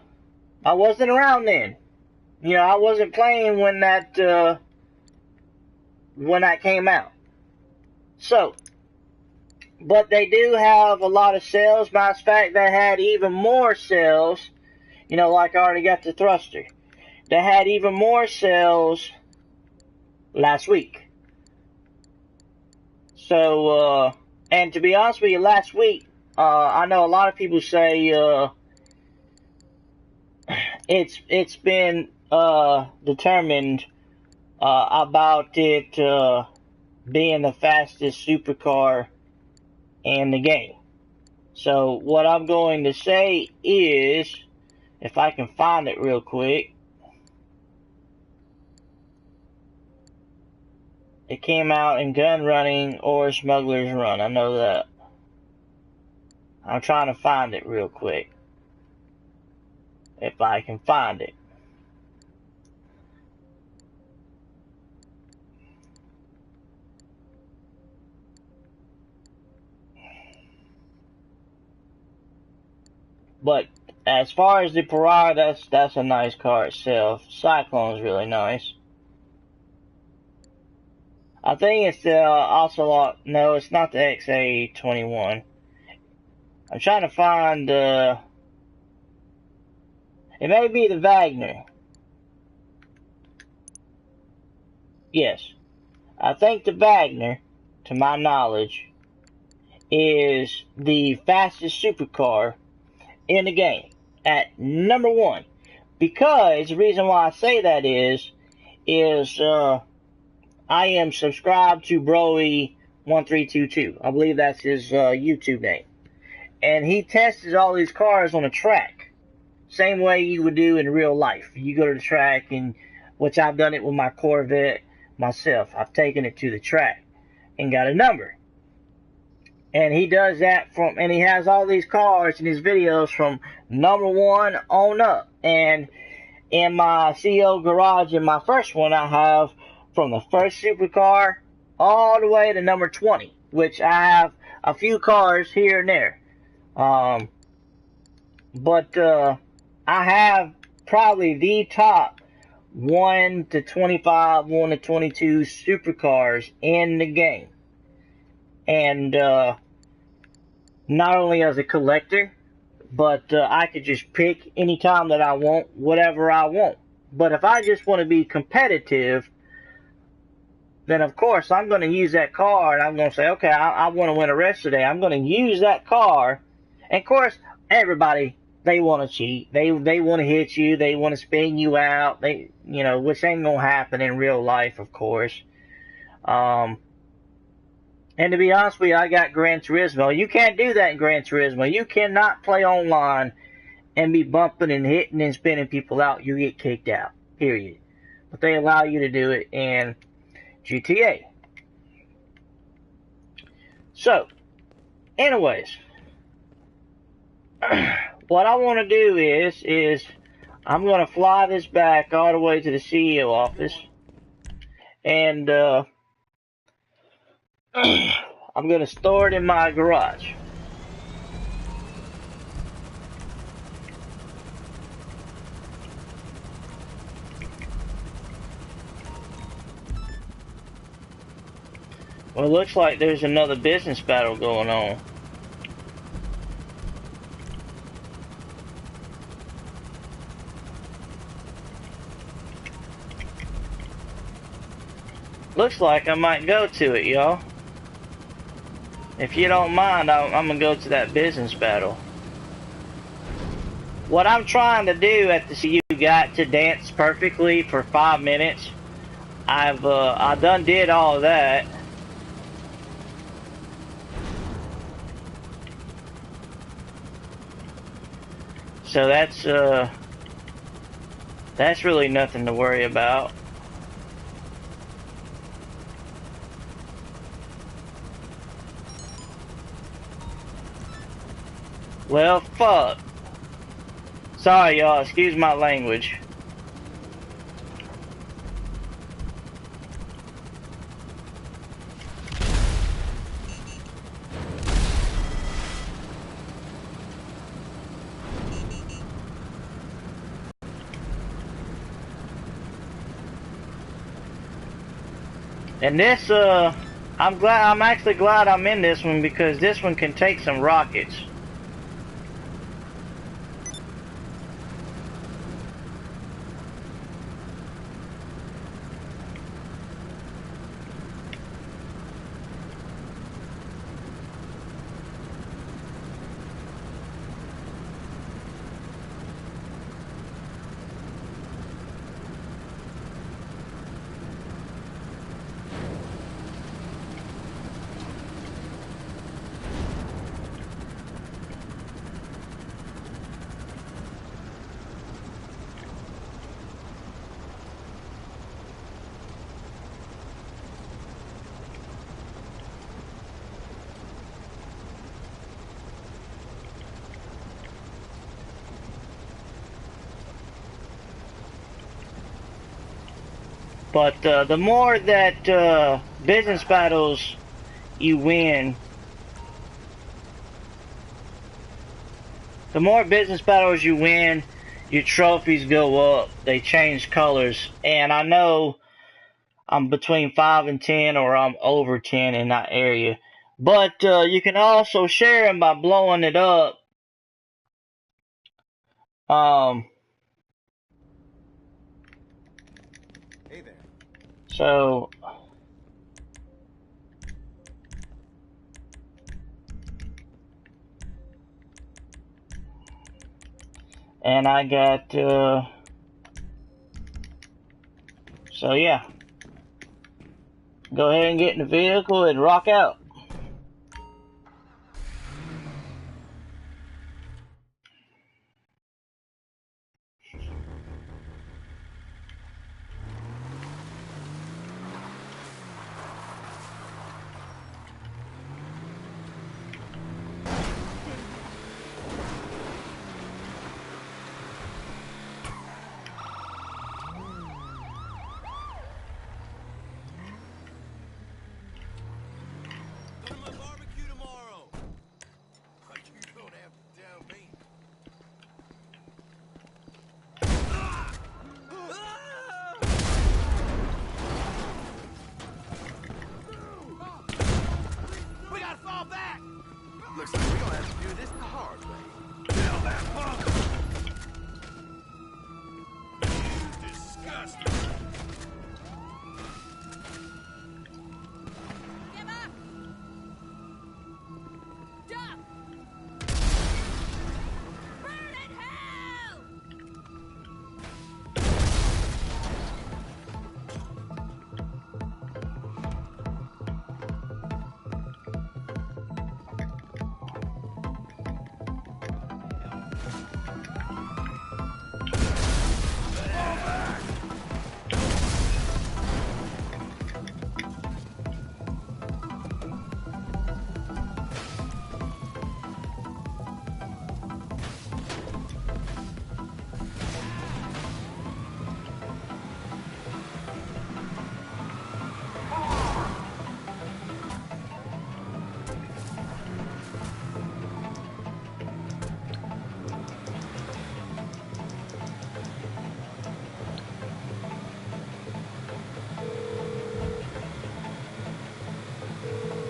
wasn't around then. You know, I wasn't playing when that came out. So, but they do have a lot of sales. Matter of fact, they had even more sales. You know, like I already got the thruster. They had even more sales last week. So, and to be honest with you, last week, I know a lot of people say it's been determined about it being the fastest supercar in the game. So what I'm going to say is, if I can find it real quick, it came out in Gun Running or Smuggler's Run. I know that. I'm trying to find it real quick, if I can find it. But as far as the Parada, that's a nice car itself. Cyclone's really nice. I think it's the Ocelot. No, it's not the XA21. I'm trying to find it may be the Wagner. Yes. I think the Wagner, to my knowledge, is the fastest supercar in the game at number 1. Because the reason why I say that is I am subscribed to Broy1322. I believe that's his YouTube name. And he tests all these cars on a track. Same way you would do in real life. You go to the track, and which I've done it with my Corvette myself. I've taken it to the track and got a number. And he does that and he has all these cars in his videos from number 1 on up. And in my CEO garage, in my first one, I have from the first supercar all the way to number 20, which I have a few cars here and there. But I have probably the top 1 to 25, 1 to 22 supercars in the game. And not only as a collector, but I could just pick anytime that I want, whatever I want. But if I just want to be competitive, then of course I'm going to use that car, and I'm going to say, okay, I want to win a race today. I'm going to use that car. And of course, everybody, they want to cheat. They want to hit you. They want to spin you out. Which ain't going to happen in real life, of course. And to be honest with you, I got Gran Turismo. You can't do that in Gran Turismo. You cannot play online and be bumping and hitting and spinning people out. You get kicked out, period. But they allow you to do it in GTA. So, anyways, what I want to do is I'm going to fly this back all the way to the CEO office, and I'm going to store it in my garage. Well, it looks like there's another business battle going on. Looks like I might go to it, y'all. If you don't mind, I'm going to go to that business battle. What I'm trying to do at the You Got to Dance Perfectly for 5 minutes, I done did all of that. So that's really nothing to worry about. Well, fuck. Sorry, y'all. Excuse my language. And this, I'm actually glad I'm in this one because this one can take some rockets. But the more that business battles you win, the more business battles you win, your trophies go up. They change colors. And I know I'm between 5 and 10, or I'm over 10 in that area. But you can also share them by blowing it up. Hey there. So and I got so yeah, go ahead and get in the vehicle and rock out. Go to my barbecue tomorrow. You don't have to tell me. We gotta fall back. Looks like we're gonna have to do this the hard way. Kill that punk. Disgusting. Give up! Duck! Burn in hell!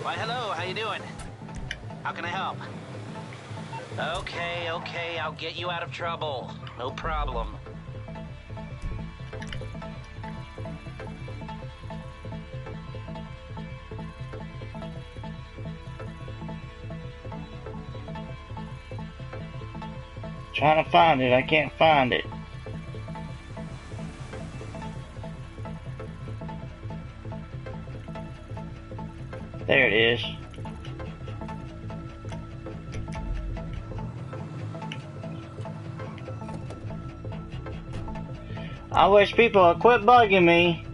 Why, hello, how you doing? How can I help? Okay, I'll get you out of trouble. No problem. Trying to find it, I can't find it. There it is. I wish people would quit bugging me.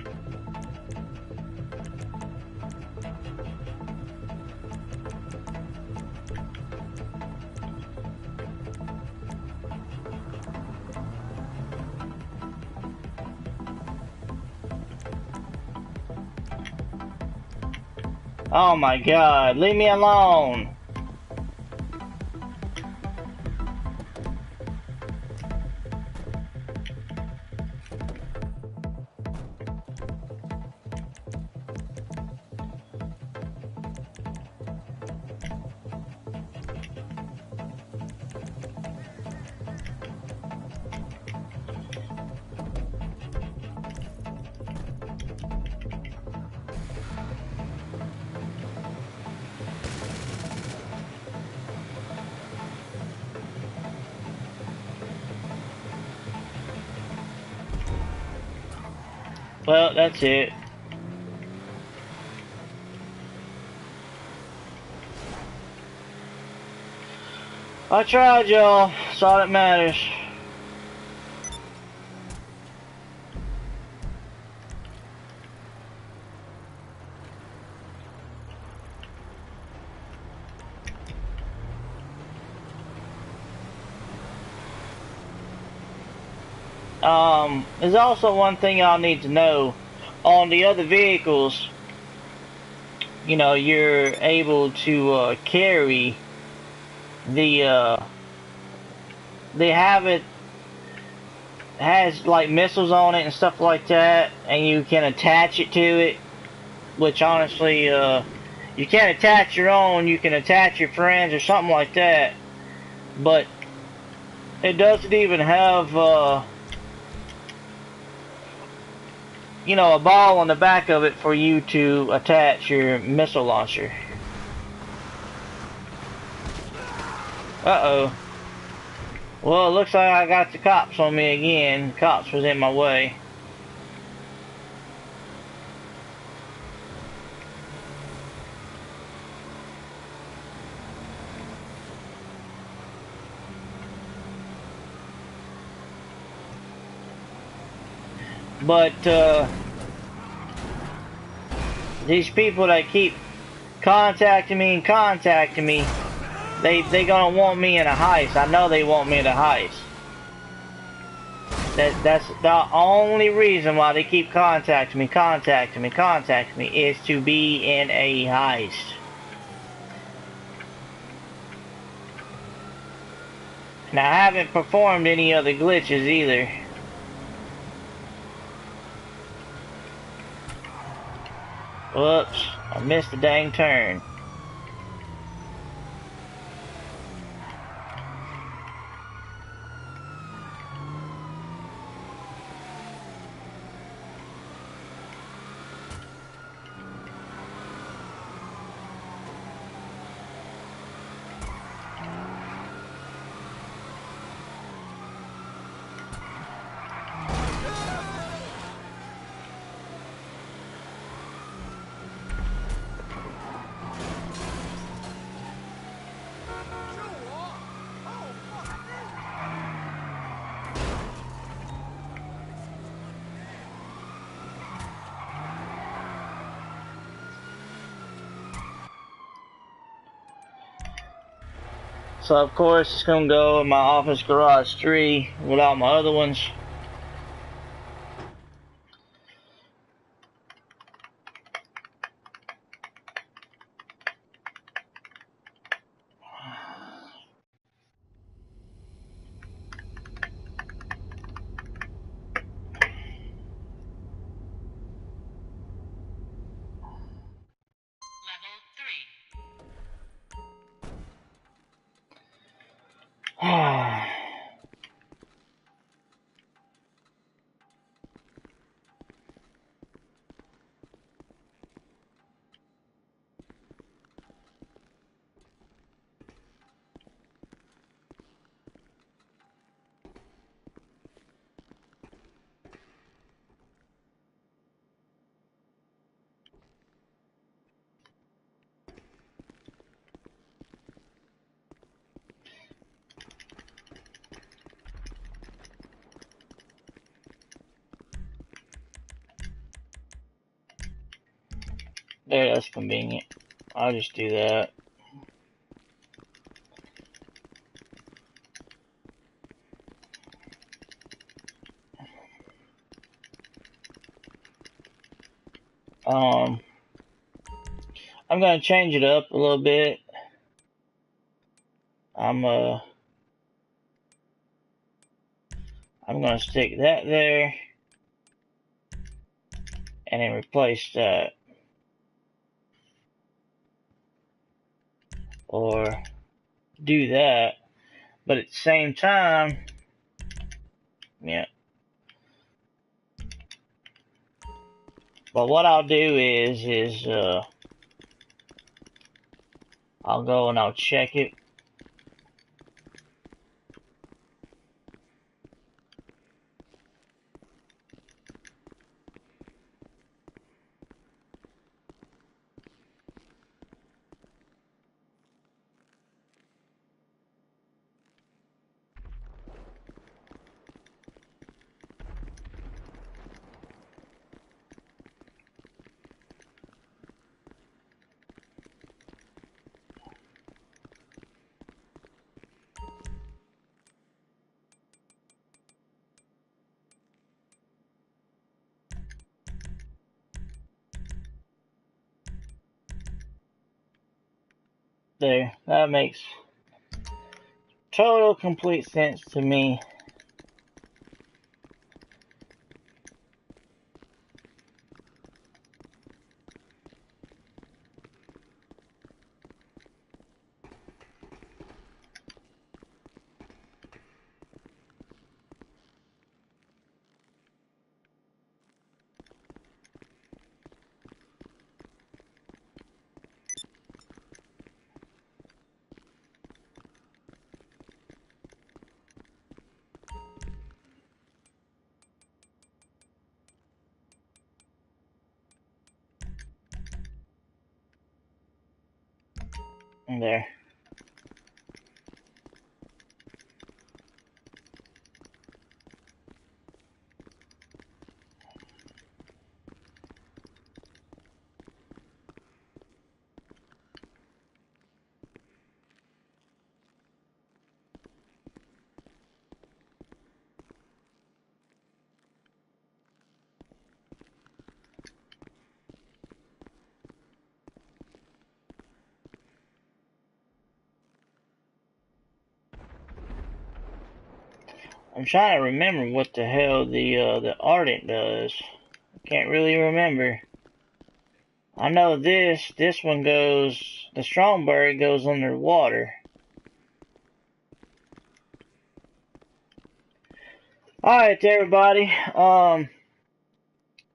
Oh my god, leave me alone. Well, that's it. I tried, y'all. That's all that matters. There's also one thing y'all need to know. On the other vehicles, you know, you're able to carry the they have it has like missiles on it and stuff like that, and you can attach it to it, which honestly you can't attach your own, you can attach your friends or something like that, but it doesn't even have you know, a ball on the back of it for you to attach your missile launcher. Uh-oh. Well, it looks like I got the cops on me again. Cops was in my way. But, these people that keep contacting me, they gonna want me in a heist. I know they want me in a heist. That's the only reason why they keep contacting me, is to be in a heist. And I haven't performed any other glitches either. Whoops, I missed the dang turn. So of course it's gonna go in my office garage 3 with all my other ones. There, that's convenient. I'll just do that. I'm gonna change it up a little bit. I'm gonna stick that there and then replace that, or do that, but at the same time, yeah. But what I'll do is I'll go and I'll check it. There, that makes total complete sense to me. There. I'm trying to remember what the hell the Ardent does. I can't really remember. I know this one goes, the Stromberg goes underwater. Alright everybody,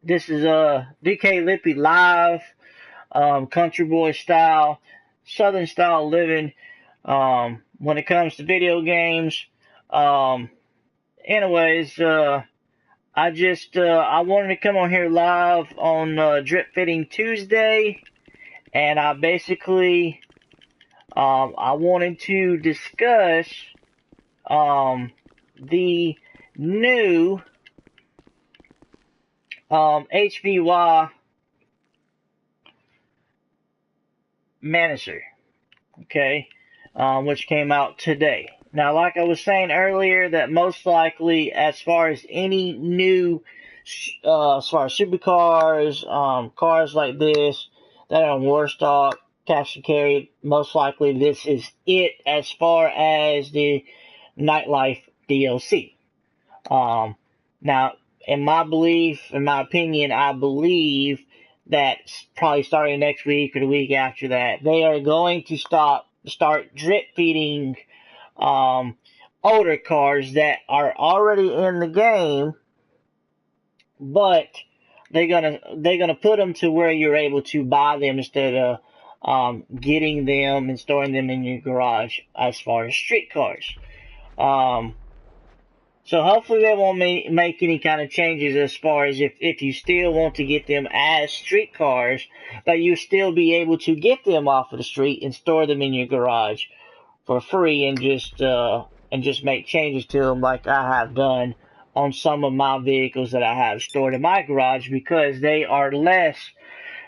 this is DK Lippy live, country boy style, southern style living, when it comes to video games. Anyways, I wanted to come on here live on Drip Fitting Tuesday, and I basically, I wanted to discuss, the new, HVY Menacer, okay, which came out today. Now, like I was saying earlier, that most likely, as far as any new, as far as supercars, cars like this that are on Warstock, cash and carry, most likely this is it as far as the nightlife DLC. Now, in my belief, in my opinion, I believe that probably starting next week or the week after that, they are going to start drip feeding older cars that are already in the game, but they're gonna put them to where you're able to buy them instead of getting them and storing them in your garage as far as street cars. So hopefully they won't make any kind of changes as far as if you still want to get them as street cars, that you still be able to get them off of the street and store them in your garage for free, and just make changes to them like I have done on some of my vehicles that I have stored in my garage, because they are less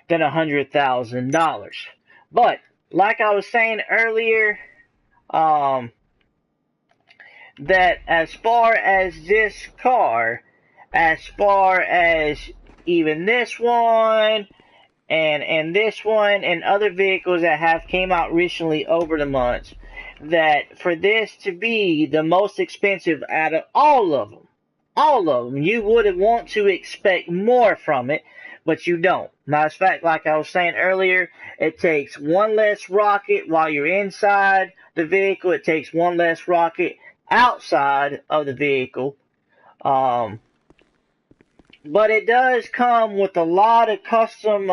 than $100,000. But like I was saying earlier, that as far as this car, as far as even this one and this one and other vehicles that have came out recently over the months, that for this to be the most expensive out of all of them, you would want to expect more from it, but you don't. Matter of fact, like I was saying earlier, it takes one less rocket while you're inside the vehicle. It takes one less rocket outside of the vehicle. But it does come with a lot of custom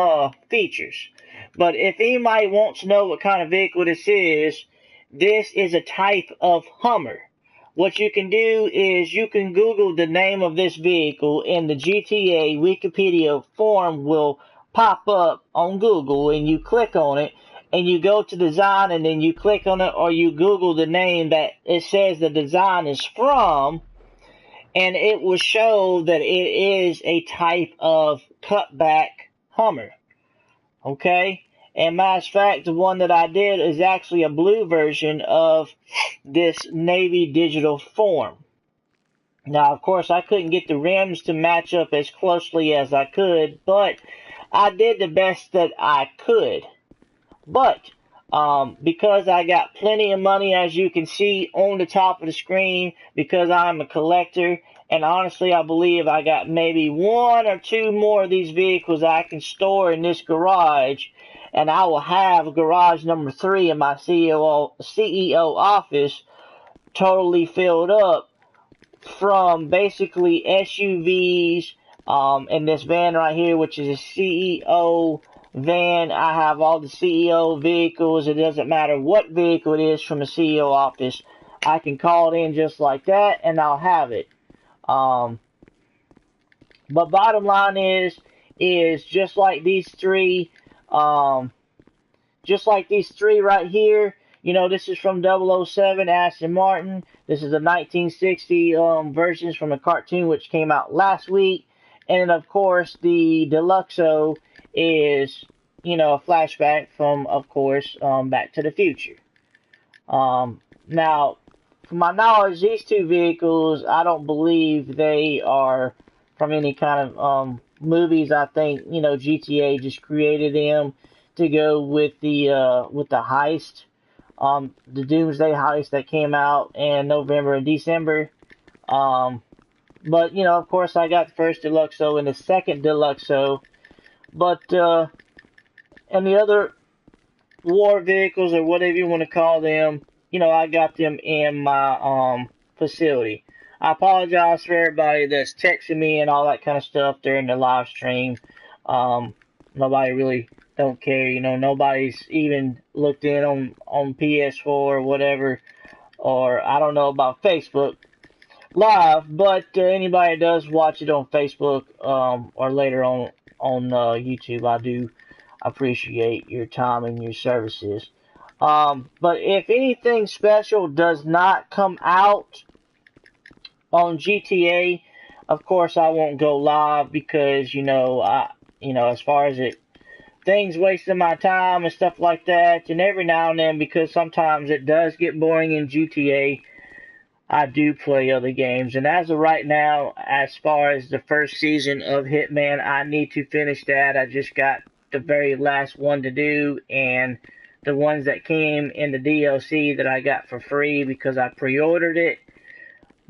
features. But if anybody wants to know what kind of vehicle this is a type of Hummer. What you can do is you can Google the name of this vehicle, and the GTA Wikipedia form will pop up on Google, and you click on it, and you go to design, and then you click on it, or you Google the name that it says the design is from, and it will show that it is a type of cutback Hummer. Okay? And matter of fact, the one that I did is actually a blue version of this navy digital form. Now, of course, I couldn't get the rims to match up as closely as I could, but I did the best that I could. But because I got plenty of money, as you can see on the top of the screen, because I'm a collector, and honestly, I believe I got maybe one or two more of these vehicles I can store in this garage, and I will have garage number 3 in my CEO office totally filled up from basically SUVs, and this van right here, which is a CEO van. I have all the CEO vehicles. It doesn't matter what vehicle it is from the CEO office. I can call it in just like that, and I'll have it. But bottom line is just like these three, right here. You know, this is from 007 Aston Martin. This is a 1960 versions from a cartoon which came out last week. And of course, the Deluxo is, you know, a flashback from, of course, Back to the Future. Now, from my knowledge, these two vehicles, I don't believe they are from any kind of movies. I think, you know, GTA just created them to go with the heist, the Doomsday heist that came out in November and December. But, you know, of course, I got the first Deluxo and the second Deluxo. But, and the other war vehicles, or whatever you want to call them, you know, I got them in my facility. I apologize for everybody that's texting me and all that kind of stuff during the live stream. Nobody really don't care, you know. Nobody's even looked in on PS4 or whatever, or I don't know about Facebook Live, but anybody that does watch it on Facebook or later on YouTube, I do appreciate your time and your services. But if anything special does not come out on GTA, of course I won't go live, because, you know, as far as things wasting my time and stuff like that, and every now and then, because sometimes it does get boring in GTA, I do play other games. And as of right now, as far as the first season of Hitman, I need to finish that. I just got the very last one to do, and the ones that came in the DLC that I got for free because I pre-ordered it.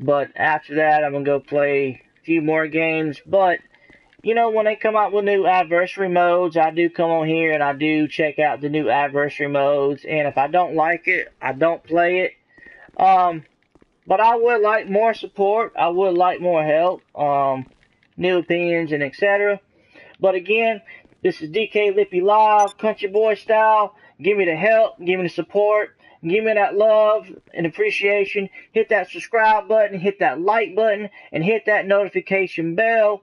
But after that, I'm going to go play a few more games. But, you know, when they come out with new adversary modes, I do come on here and I do check out the new adversary modes. And if I don't like it, I don't play it. But I would like more support. I would like more help, new opinions, and etc. But again, this is DK Lippy Live, Country Boy style. Give me the help, give me the support, give me that love and appreciation. Hit that subscribe button, hit that like button, and hit that notification bell.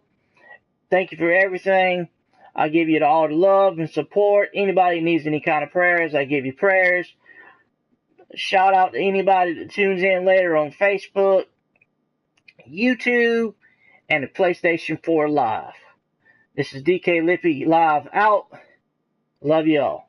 Thank you for everything. I give you all the love and support. Anybody needs any kind of prayers, I give you prayers. Shout out to anybody that tunes in later on Facebook, YouTube, and the PlayStation 4 Live. This is DK Lippy Live out. Love y'all.